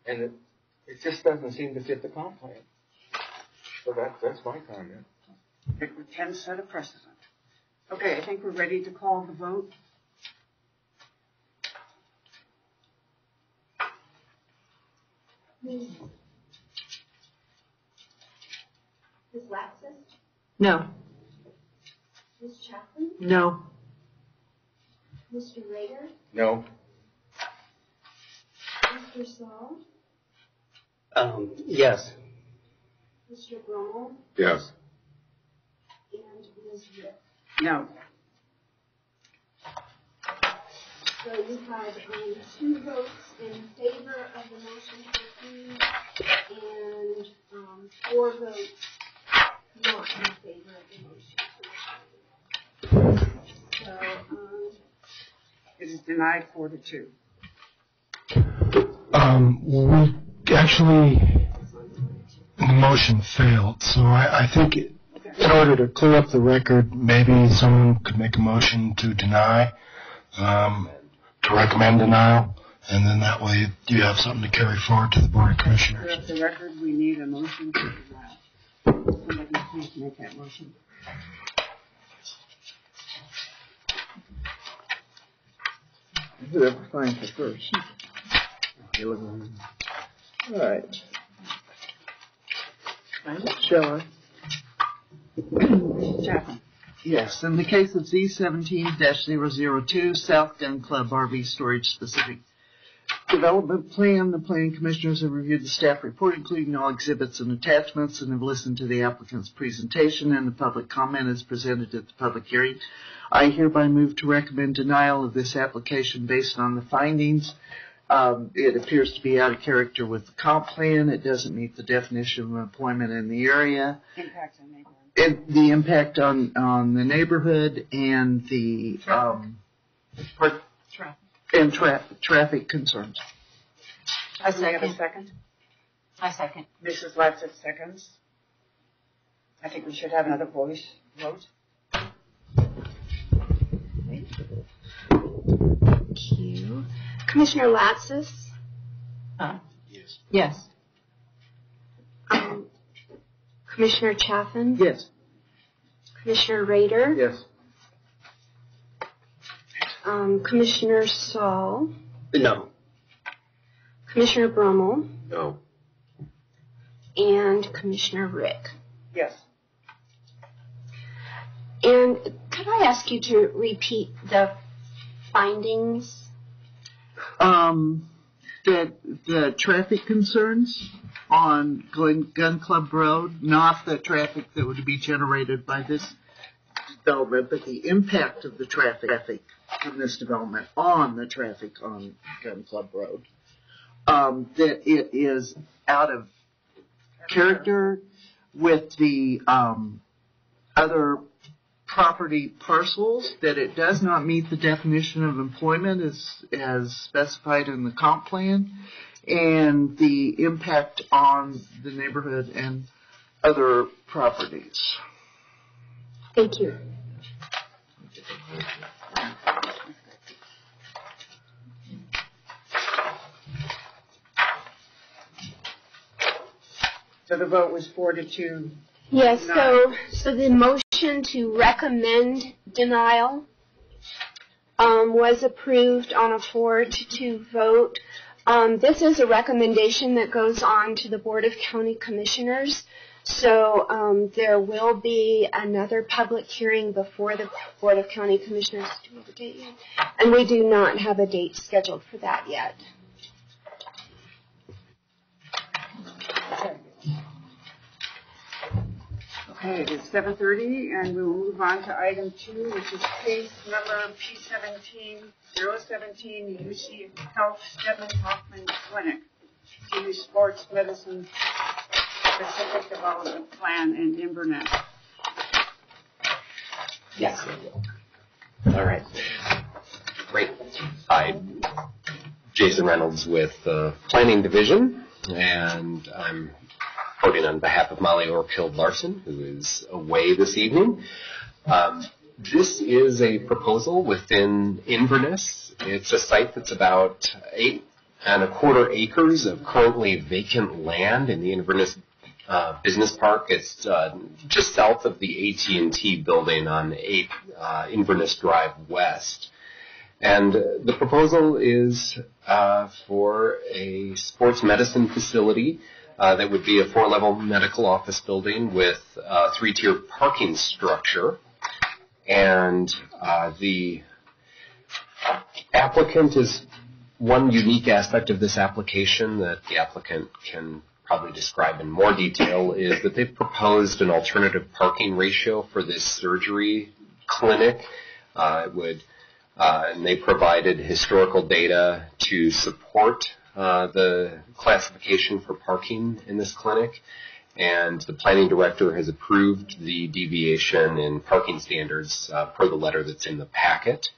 And it just doesn't seem to fit the comp plan. So that's my comment. It can set a precedent. Okay, I think we're ready to call the vote. Ms. Lapsus? No. Ms. Chaplin? No. Mr. Rader? No. Mr. Saul? Yes. Mr. Brummel? Yes. And Ms. Rick? No. So you have 2 votes in favor of the motion to approve and 4 votes not in favor of the motion to approve. So, it is denied 4-2. We actually, the motion failed, so I think in order to clear up the record, maybe someone could make a motion to deny, to recommend denial, and then that way you have something to carry forward to the Board of Commissioners. To clear up the record, we need a motion to deny. Somebody please make that motion. Whoever finds it first. All right. Shall I? Chaplain. Yes. In the case of Z17-002, South Gun Club RV Storage Specific Development Plan, the Planning Commissioners have reviewed the staff report, including all exhibits and attachments, and have listened to the applicant's presentation and the public comment as presented at the public hearing. I hereby move to recommend denial of this application based on the findings. It appears to be out of character with the comp plan. It doesn't meet the definition of employment in the area. Impact on neighborhood. The impact on the neighborhood and the traffic concerns. I second. I second. Mrs. Lapsus seconds. I think we should have another voice vote. thank you. Commissioner Lapsus? Yes. Yes. Commissioner Chaffin? Yes. Commissioner Rader? Yes. Commissioner Saul? No. Commissioner Brummel? No. And Commissioner Rick? Yes. And could I ask you to repeat the findings? The traffic concerns on Gun Club Road, not the traffic that would be generated by this development, but the impact of the traffic from this development on the traffic on Gun Club Road. That it is out of character, with the other property parcels that it does not meet the definition of employment as specified in the comp plan, and the impact on the neighborhood and other properties. Thank you. So the vote was 4-2. Yes, so the motion to recommend denial was approved on a 4-2 vote. This is a recommendation that goes on to the Board of County Commissioners. So there will be another public hearing before the Board of County Commissioners. Do we have a date yet? And we do not have a date scheduled for that yet. Okay, it's 7:30, and we will move on to item 2, which is case number P17-017, UC Health Stedman Hoffman Clinic, to use sports medicine specific development plan in Inverness. Yes. All right. Great. I'm Jason Reynolds with the Planning Division, and I'm voting on behalf of Molly Orkild Larson, who is away this evening. This is a proposal within Inverness. It's a site that's about 8.25 acres of currently vacant land in the Inverness Business Park. It's just south of the AT&T building on 8 Inverness Drive West. And the proposal is for a sports medicine facility that would be a 4-level medical office building with a 3-tier parking structure. And the applicant is one unique aspect of this application that the applicant can probably describe in more detail is that they've proposed an alternative parking ratio for this surgery clinic. And they provided historical data to support the classification for parking in this clinic, and the planning director has approved the deviation in parking standards per the letter that's in the packet.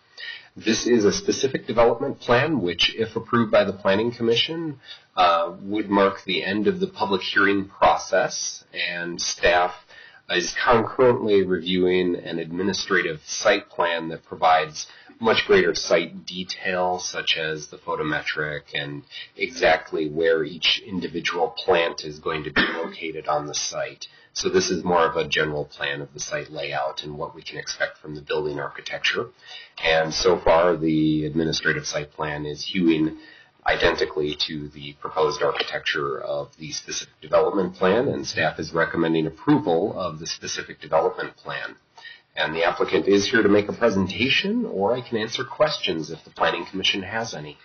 This is a specific development plan which, if approved by the Planning Commission, would mark the end of the public hearing process, and staff is concurrently reviewing an administrative site plan that provides much greater site detail, such as the photometric and exactly where each individual plant is going to be located on the site. So this is more of a general plan of the site layout and what we can expect from the building architecture. And so far, the administrative site plan is hewing identically to the proposed architecture of the specific development plan, and staff is recommending approval of the specific development plan. And the applicant is here to make a presentation, or I can answer questions if the Planning Commission has any.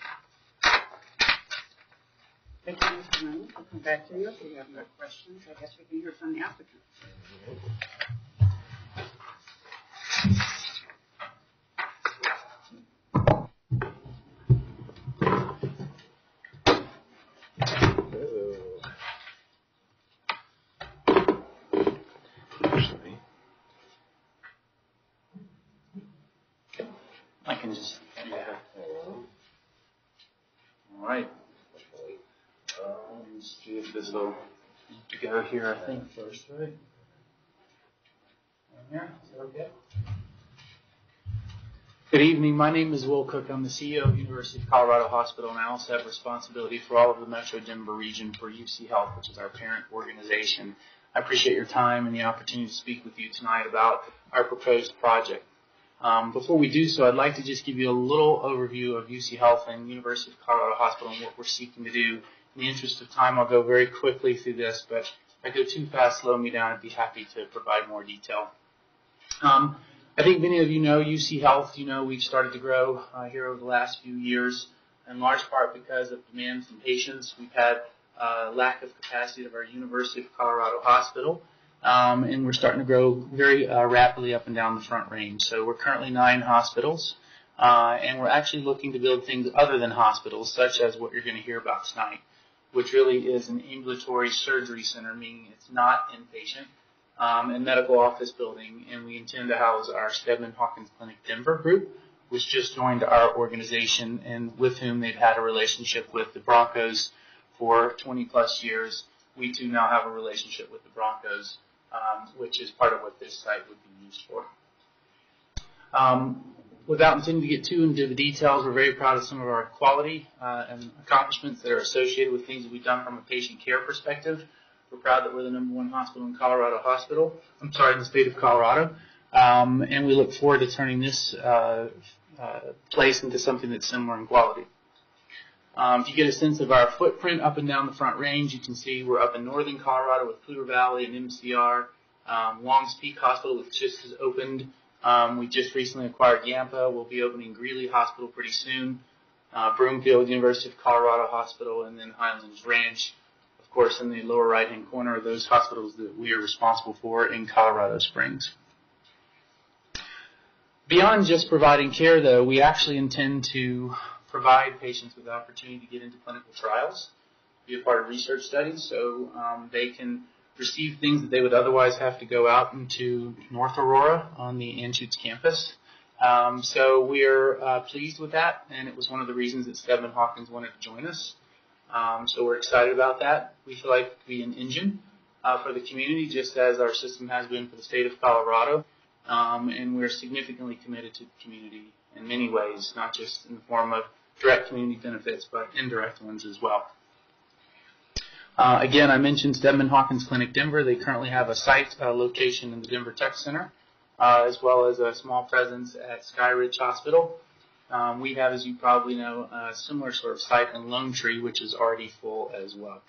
Thank you, Mr. Reynolds. I'll come back to you if you have no questions. I guess we can hear from the applicant. I can just, yeah. All right. Let's see if this will to go here, I think, first, right? Here, is that okay? Good evening. My name is Will Cook. I'm the CEO of University of Colorado Hospital, and I also have responsibility for all of the Metro Denver region for UC Health, which is our parent organization. I appreciate your time and the opportunity to speak with you tonight about our proposed project. Before we do so, I'd like to just give you a little overview of UC Health and University of Colorado Hospital and what we're seeking to do. In the interest of time, I'll go very quickly through this, but if I go too fast, slow me down. I'd be happy to provide more detail. I think many of you know UC Health. You know we've started to grow here over the last few years, in large part because of demand from patients. We've had lack of capacity of our University of Colorado Hospital. And we're starting to grow very rapidly up and down the Front Range. So we're currently 9 hospitals, and we're actually looking to build things other than hospitals, such as what you're going to hear about tonight. which really is an ambulatory surgery center, meaning it's not inpatient, and medical office building. And we intend to house our Steadman Hawkins Clinic Denver group, which just joined our organization and with whom they've had a relationship with the Broncos for 20 plus years. We too now have a relationship with the Broncos, which is part of what this site would be used for. Without intending to get too into the details, we're very proud of some of our quality and accomplishments that are associated with things that we've done from a patient care perspective. We're proud that we're the #1 hospital in in the state of Colorado. And we look forward to turning this place into something that's similar in quality. If you get a sense of our footprint up and down the Front Range, you can see we're up in northern Colorado with Poudre Valley and MCR. Long's Peak Hospital, which just has opened. We just recently acquired Yampa. We'll be opening Greeley Hospital pretty soon. Broomfield, University of Colorado Hospital, and then Highlands Ranch, of course, in the lower right-hand corner of those hospitals that we are responsible for in Colorado Springs. Beyond just providing care, though, we actually intend to provide patients with the opportunity to get into clinical trials, be a part of research studies, so they can receive things that they would otherwise have to go out into North Aurora on the Anschutz campus. So we're pleased with that, and it was one of the reasons that Steadman Hawkins wanted to join us. So we're excited about that. We feel like it could be an engine for the community, just as our system has been for the state of Colorado. And we're significantly committed to the community in many ways, not just in the form of direct community benefits, but indirect ones as well. Again, I mentioned Steadman Hawkins Clinic Denver. They currently have a site location in the Denver Tech Center, as well as a small presence at Sky Ridge Hospital. We have, as you probably know, a similar sort of site in Lone Tree, which is already full as well.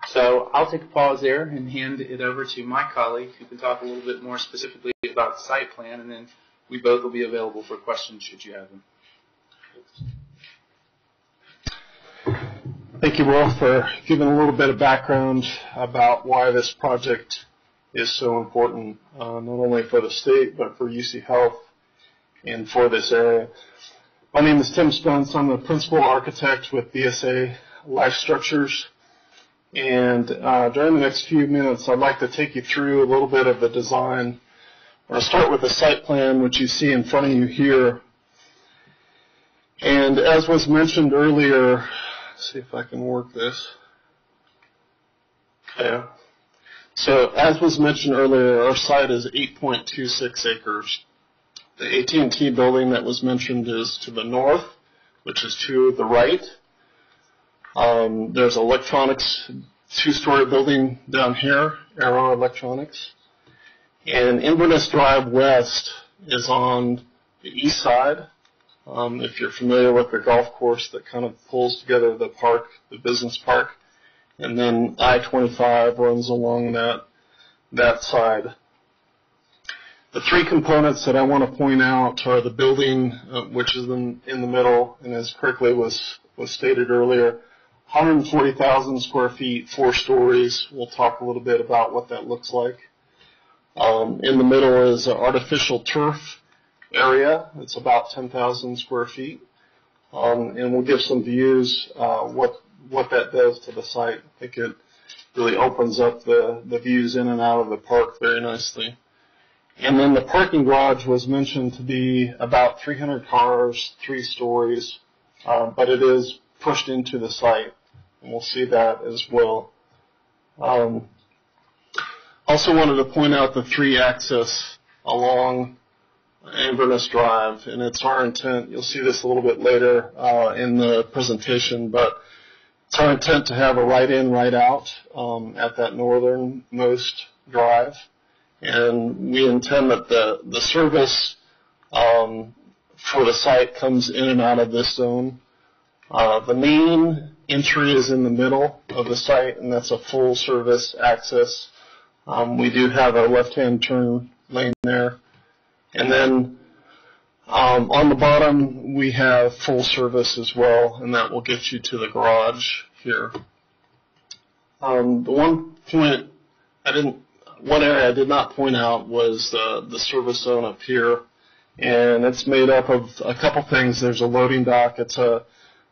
So I'll take a pause there and hand it over to my colleague who can talk a little bit more specifically about the site plan, and then we both will be available for questions should you have them. Thank you, Will, for giving a little bit of background about why this project is so important, not only for the state, but for UC Health and for this area. My name is Tim Spence. I'm the principal architect with BSA Life Structures. And during the next few minutes, I'd like to take you through a little bit of the design. I'll start with the site plan, which you see in front of you here. And as was mentioned earlier, let's see if I can work this. Okay. So as was mentioned earlier, our site is 8.26 acres. The AT&T building that was mentioned is to the north, which is to the right. There's electronics, two-story building down here, Arrow Electronics. And Inverness Drive West is on the east side. If you're familiar with the golf course that kind of pulls together the park, the business park. And then I-25 runs along that side. The three components that I want to point out are the building, which is in the middle, and as correctly was stated earlier, 140,000 square feet, 4 stories. We'll talk a little bit about what that looks like. In the middle is an artificial turf area. It's about 10,000 square feet. And we'll give some views, what that does to the site. I think it really opens up the views in and out of the park very nicely. And then the parking garage was mentioned to be about 300 cars, 3 stories, but it is pushed into the site, and we'll see that as well. Also wanted to point out the 3-axis along Inverness Drive, and it's our intent, you'll see this a little bit later in the presentation, but it's our intent to have a right-in, right-out at that northernmost drive. And we intend that the service for the site comes in and out of this zone. The main entry is in the middle of the site, and that's a full service access. We do have a left-hand turn lane there. And then on the bottom, we have full service as well, and that will get you to the garage here. One area I did not point out was the service zone up here, and it's made up of a couple things. There's a loading dock. It's a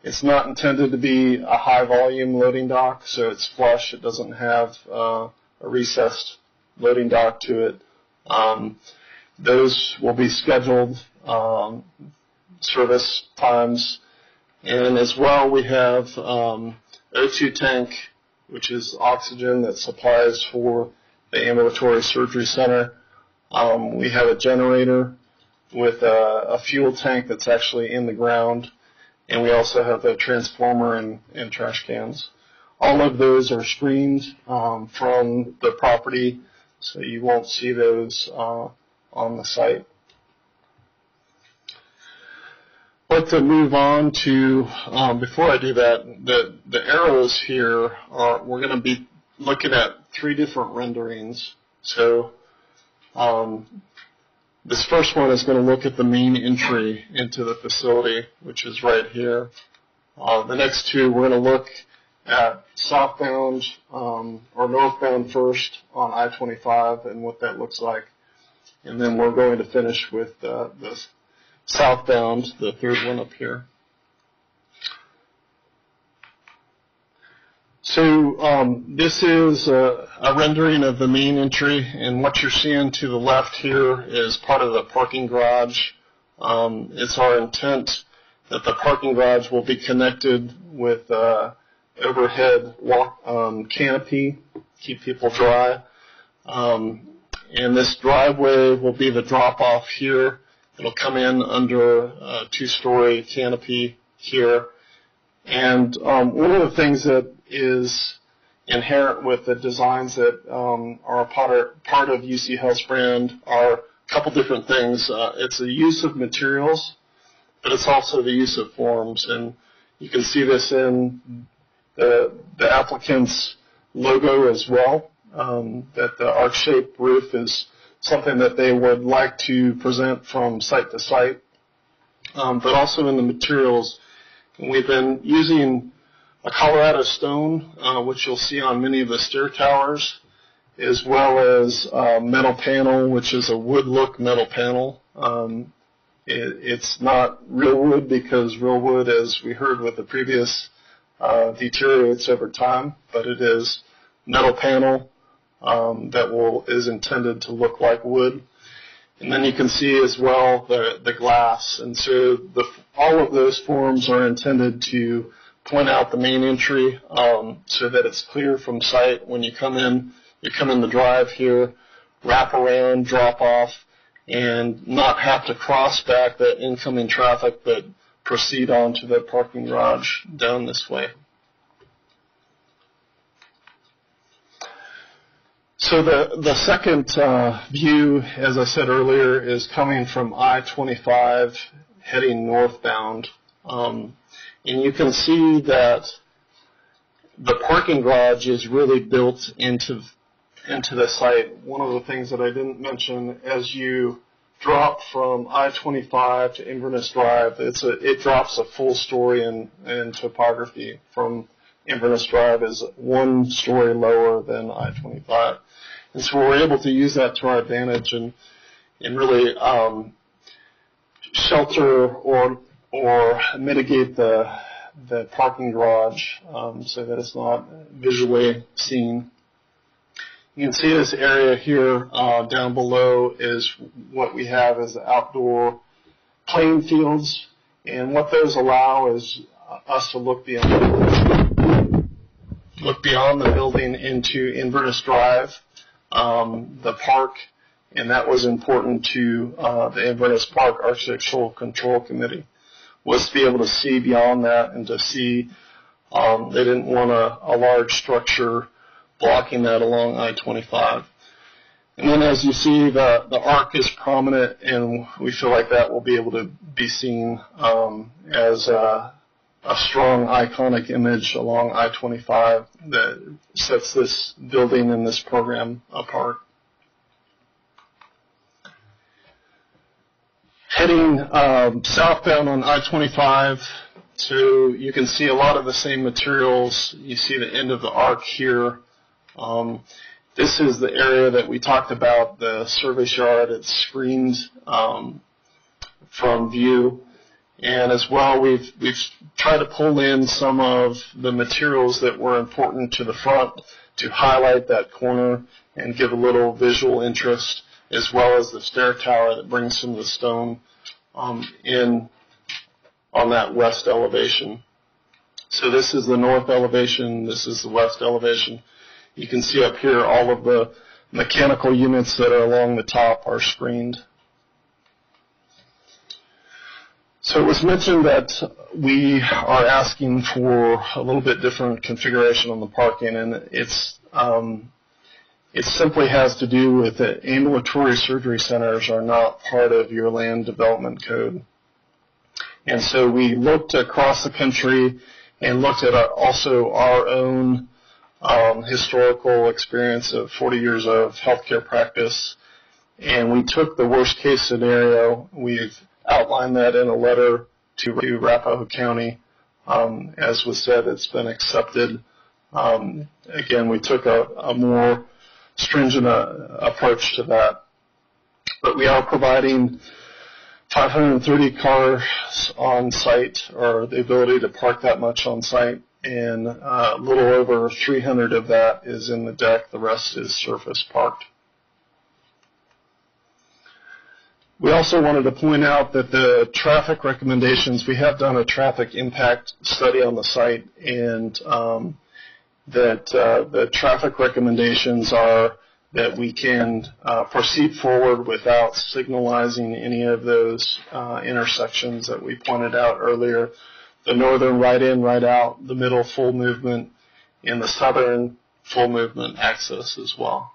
It's not intended to be a high-volume loading dock, so it's flush. It doesn't have a recessed loading dock to it. Those will be scheduled service times. And as well, we have O2 tank, which is oxygen that supplies for the ambulatory surgery center. We have a generator with a fuel tank that's actually in the ground. And we also have a transformer and trash cans. All of those are screened from the property, so you won't see those on the site. I'd like to move on to, before I do that, the arrows here we're going to be looking at 3 different renderings. So this first one is going to look at the main entry into the facility, which is right here. The next 2, we're going to look at southbound or northbound first on I-25 and what that looks like. And then we're going to finish with the southbound, the third one up here. So this is a rendering of the main entry, and what you're seeing to the left here is part of the parking garage. It's our intent that the parking garage will be connected with overhead canopy, keep people dry. And this driveway will be the drop-off here. It'll come in under a 2-story canopy here. And one of the things that is inherent with the designs that are a part of UC Health's brand are a couple different things. It's the use of materials, but it's also the use of forms. And you can see this in the applicant's logo as well, that the arc-shaped roof is something that they would like to present from site to site, but also in the materials. And we've been using a Colorado stone, which you'll see on many of the stair towers, as well as metal panel, which is a wood look metal panel. It's not real wood because real wood, as we heard with the previous, deteriorates over time, but it is metal panel that is intended to look like wood. And then you can see as well the glass. And so all of those forms are intended to point out the main entry so that it's clear from sight when you come in the drive here, wrap around, drop off, and not have to cross back that incoming traffic, but proceed on to the parking garage down this way. So the second view, as I said earlier, is coming from I-25 heading northbound. And you can see that the parking garage is really built into the site. One of the things that I didn't mention, as you drop from I-25 to Inverness Drive, it drops a full story in topography. From Inverness Drive is 1 story lower than I-25. And so we're able to use that to our advantage and really shelter or mitigate the parking garage so that it's not visually seen. You can see this area here down below is what we have as outdoor playing fields, and what those allow is us to look beyond the building into Inverness Drive, the park, and that was important to the Inverness Park Architectural Control Committee, was to be able to see beyond that and to see they didn't want a large structure blocking that along I-25. And then as you see, the arc is prominent, and we feel like that will be able to be seen as a strong iconic image along I-25 that sets this building and this program apart. Heading southbound on I-25, so you can see a lot of the same materials. You see the end of the arc here. This is the area that we talked about, the service yard. It's screened from view. And as well, we've tried to pull in some of the materials that were important to the front to highlight that corner and give a little visual interest, as well as the stair tower that brings some of the stone in on that west elevation. So this is the north elevation, this is the west elevation. You can see up here all of the mechanical units that are along the top are screened. So it was mentioned that we are asking for a little bit different configuration on the parking, and it simply has to do with that ambulatory surgery centers are not part of your land development code. And so we looked across the country and looked at also our own historical experience of 40 years of healthcare practice, and we took the worst case scenario. We've outlined that in a letter to Arapahoe County. As was said, it's been accepted. Again, we took a more stringent approach to that. But we are providing 530 cars on site, or the ability to park that much on site, and a little over 300 of that is in the deck. The rest is surface parked. We also wanted to point out that the traffic recommendations, we have done a traffic impact study on the site, and that the traffic recommendations are that we can proceed forward without signalizing any of those intersections that we pointed out earlier. The northern right in, right out, the middle full movement, and the southern full movement access as well.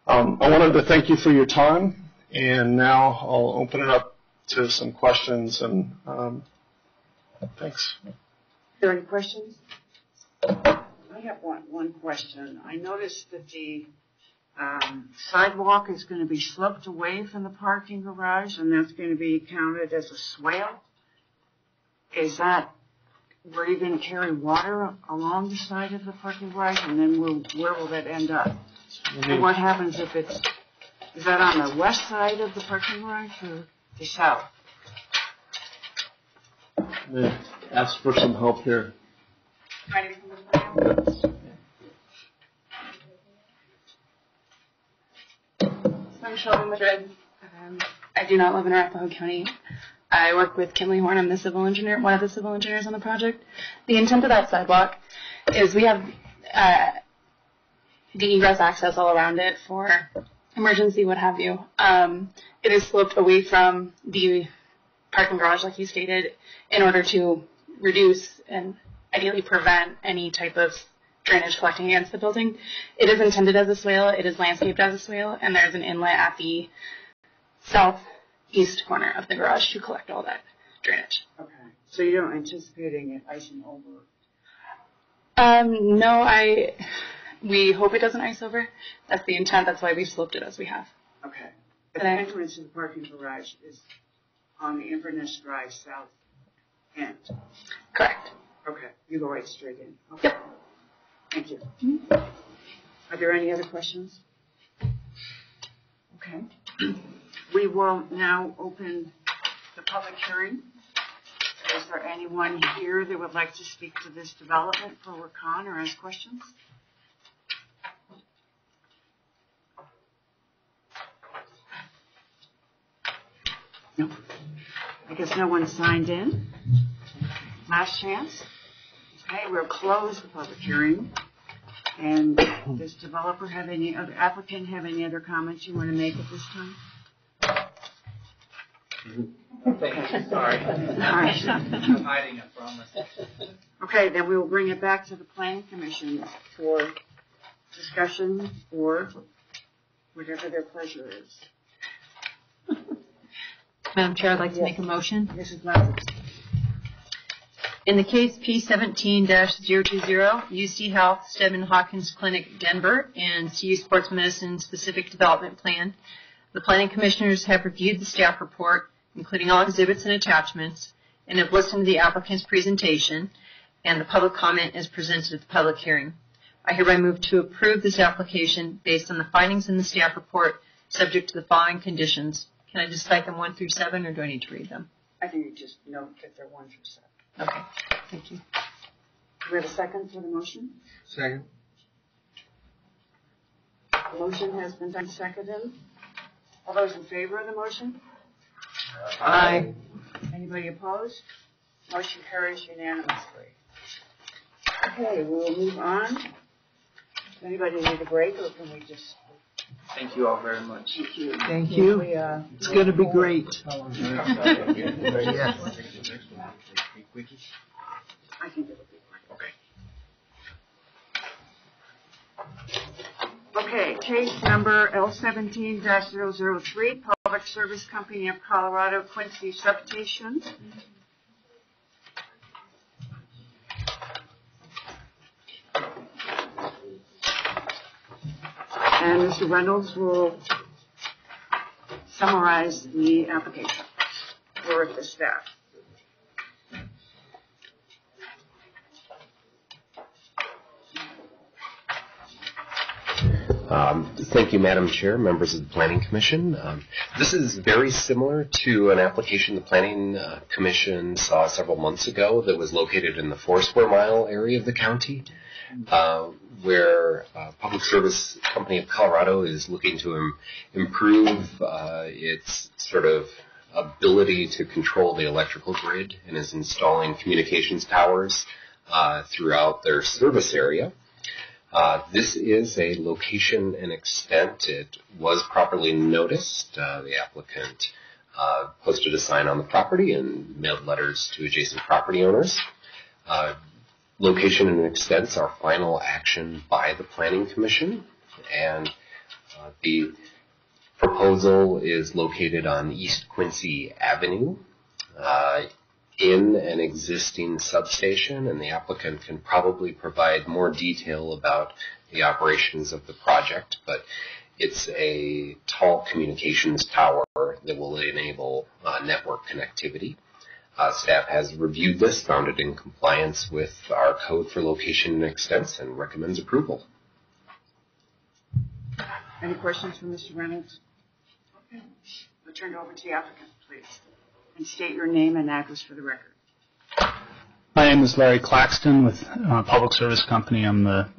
I wanted to thank you for your time. And now I'll open it up to some questions, and thanks. Are there any questions? I have one question. I noticed that the sidewalk is going to be sloped away from the parking garage, and that's going to be counted as a swale. Is that where you're going to carry water along the side of the parking garage, and then where will that end up? And what happens if it's... Is that on the west side of the parking garage or the south? Ask for some help here. I'm Shelby Madrid. I do not live in Arapahoe County. I work with Kimley Horn. I'm the civil engineer, one of the civil engineers on the project. The intent of that sidewalk is we have the egress access all around it for emergency, what have you. It is sloped away from the parking garage, like you stated, in order to reduce and ideally prevent any type of drainage collecting against the building. It is intended as a swale. It is landscaped as a swale, and there's an inlet at the southeast corner of the garage to collect all that drainage. Okay. So you don't anticipating it icing over? No, we hope it doesn't ice over. That's the intent. That's why we sloped it as we have. Okay. The entrance to the parking garage is on the Inverness Drive south end. Correct. Okay. You go right straight in. Okay. Yep. Thank you. Mm-hmm. Are there any other questions? Okay. We will now open the public hearing. Is there anyone here that would like to speak to this development for Wakan or ask questions? No. I guess no one signed in. Last chance. Okay, we'll close the public hearing. And does developer have any other applicant have any other comments you want to make at this time? Thank you. Sorry. All right. I'm hiding, I promise. Okay, then we will bring it back to the Planning Commission for discussion or whatever their pleasure is. Madam Chair, I'd like to make a motion. Mrs. Levin. In the case P17-020, UC Health, Stedman Hawkins Clinic, Denver, and CU Sports Medicine Specific Development Plan, the Planning Commissioners have reviewed the staff report, including all exhibits and attachments, and have listened to the applicant's presentation, and the public comment is presented at the public hearing. I hereby move to approve this application based on the findings in the staff report, subject to the following conditions. Can I just cite them 1 through 7, or do I need to read them? I think you just note that they're 1 through 7. Okay, thank you. Do we have a second for the motion? Second. The motion has been seconded. All those in favor of the motion? Aye. Anybody opposed? Motion carries unanimously. Okay, we'll move on. Does anybody need a break, or can we just... Thank you all very much. Thank you. Thank you. It's going to be great. I can do it. Okay, case number L17-003, Public Service Company of Colorado, Quincy Substation. And Mr. Reynolds will summarize the application for the staff. Thank you, Madam Chair, members of the Planning Commission. This is very similar to an application the Planning Commission saw several months ago that was located in the 4 square mile area of the county, where Public Service Company of Colorado is looking to improve its sort of ability to control the electrical grid and is installing communications towers throughout their service area. This is a location and extent. It was properly noticed. The applicant posted a sign on the property and mailed letters to adjacent property owners. Location and extents are final action by the Planning Commission, and the proposal is located on East Quincy Avenue in an existing substation, and the applicant can probably provide more detail about the operations of the project, but it's a tall communications tower that will enable network connectivity. Staff has reviewed this, found it in compliance with our code for location and extents, and recommends approval. Any questions from Mr. Reynolds? Okay. We'll turn it over to the applicant, please. And state your name and address for the record. My name is Larry Claxton with Public Service Company. I'm the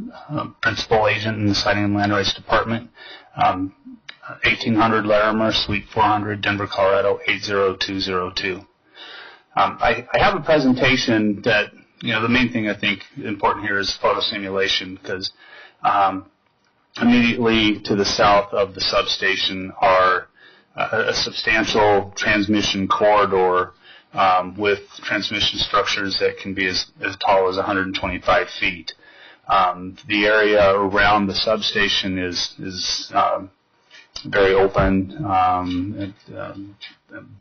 principal agent in the Siting and Land Rights Department. 1800 Larimer, Suite 400, Denver, Colorado, 80202. I have a presentation that, the main thing I think important here is photo simulation, because immediately to the south of the substation are a substantial transmission corridor with transmission structures that can be as tall as 125 feet. The area around the substation is very open,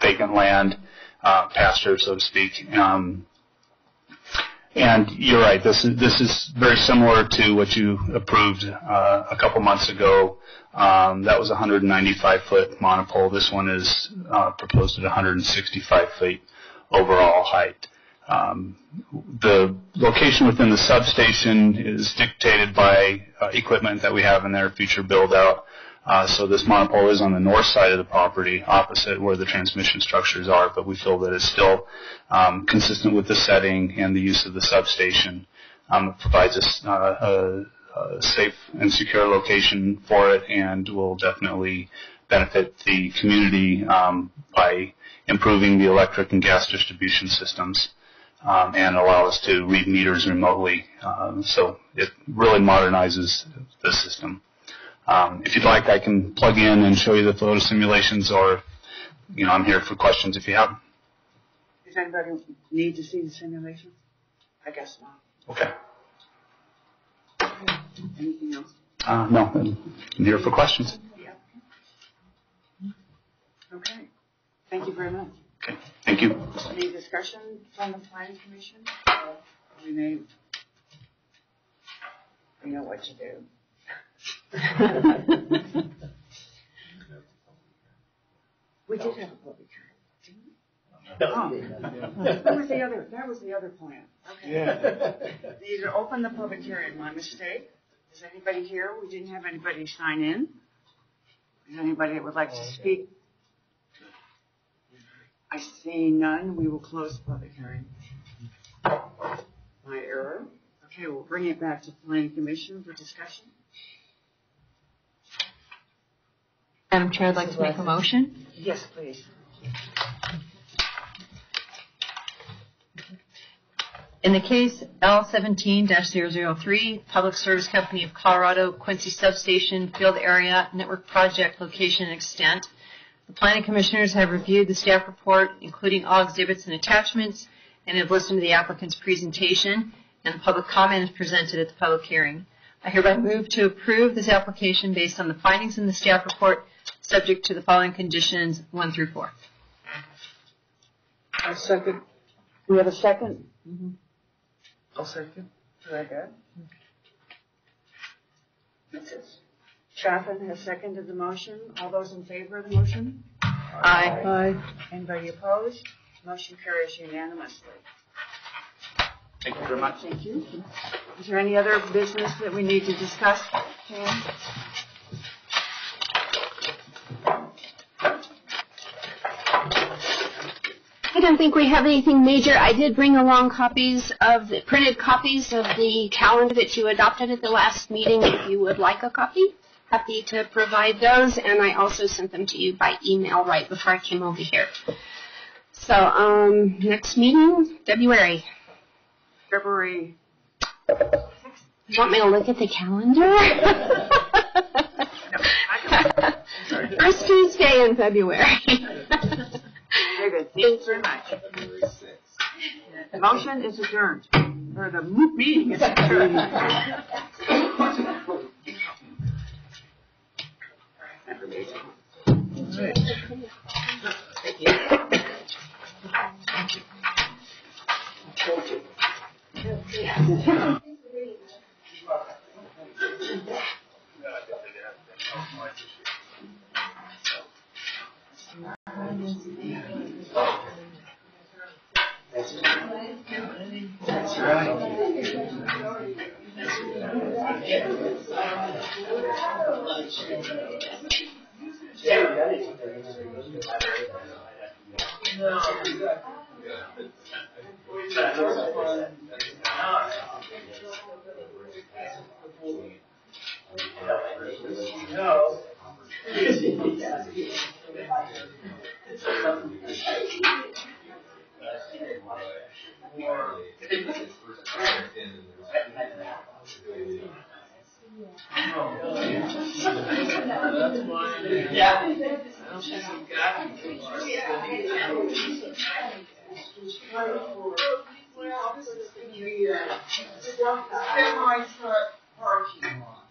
vacant land, pasture, so to speak. And you're right, this is very similar to what you approved a couple months ago. That was a 195-foot monopole. This one is proposed at 165 feet overall height. The location within the substation is dictated by equipment that we have in their future build-out. So this monopole is on the north side of the property, opposite where the transmission structures are, but we feel that it's still consistent with the setting and the use of the substation. It provides us a safe and secure location for it, and will definitely benefit the community by improving the electric and gas distribution systems and allow us to read meters remotely. So it really modernizes the system. If you'd like, I can plug in and show you the photo simulations, or, I'm here for questions if you have them. Does anybody need to see the simulation? I guess not. Okay. Anything else? No, I'm here for questions. Yeah. Okay. Thank you very much. Okay. Thank you. Any discussion from the Planning Commission? We know what to do. We did have a public hearing, didn't we? That was the other plan. Okay. Yeah. These are open the public hearing. My mistake. Is anybody here? We didn't have anybody sign in. Is anybody that would like to speak? I see none. We will close the public hearing. My error. Okay, we'll bring it back to the Planning Commission for discussion. Madam Chair, I'd like to make a motion. Yes, please. In the case L17-003, Public Service Company of Colorado, Quincy Substation, Field Area, Network Project Location and Extent, the Planning Commissioners have reviewed the staff report, including all exhibits and attachments, and have listened to the applicant's presentation, and the public comment is presented at the public hearing. I hereby move to approve this application based on the findings in the staff report, subject to the following conditions 1 through 4. A second. We have a second? Mm-hmm. I'll second. Very good. Chaffin has seconded the motion. All those in favor of the motion? Aye. Aye. Anybody opposed? Motion carries unanimously. Thank you very much. Thank you. Is there any other business that we need to discuss, Pam? I don't think we have anything major. I did bring along printed copies of the calendar that you adopted at the last meeting. If you would like a copy, happy to provide those. And I also sent them to you by email right before I came over here. So, next meeting, February. February. You want me to look at the calendar? First Tuesday in February. Very good. Thank you very much. The motion is adjourned. Or the meeting is adjourned. Thank you. That's right.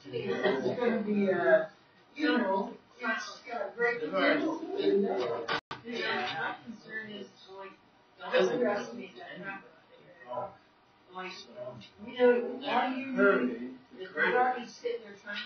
It's going to be a, it's got a great potential. Yeah, my concern is don't underestimate that traffic. Like, all you need is the sitting there trying to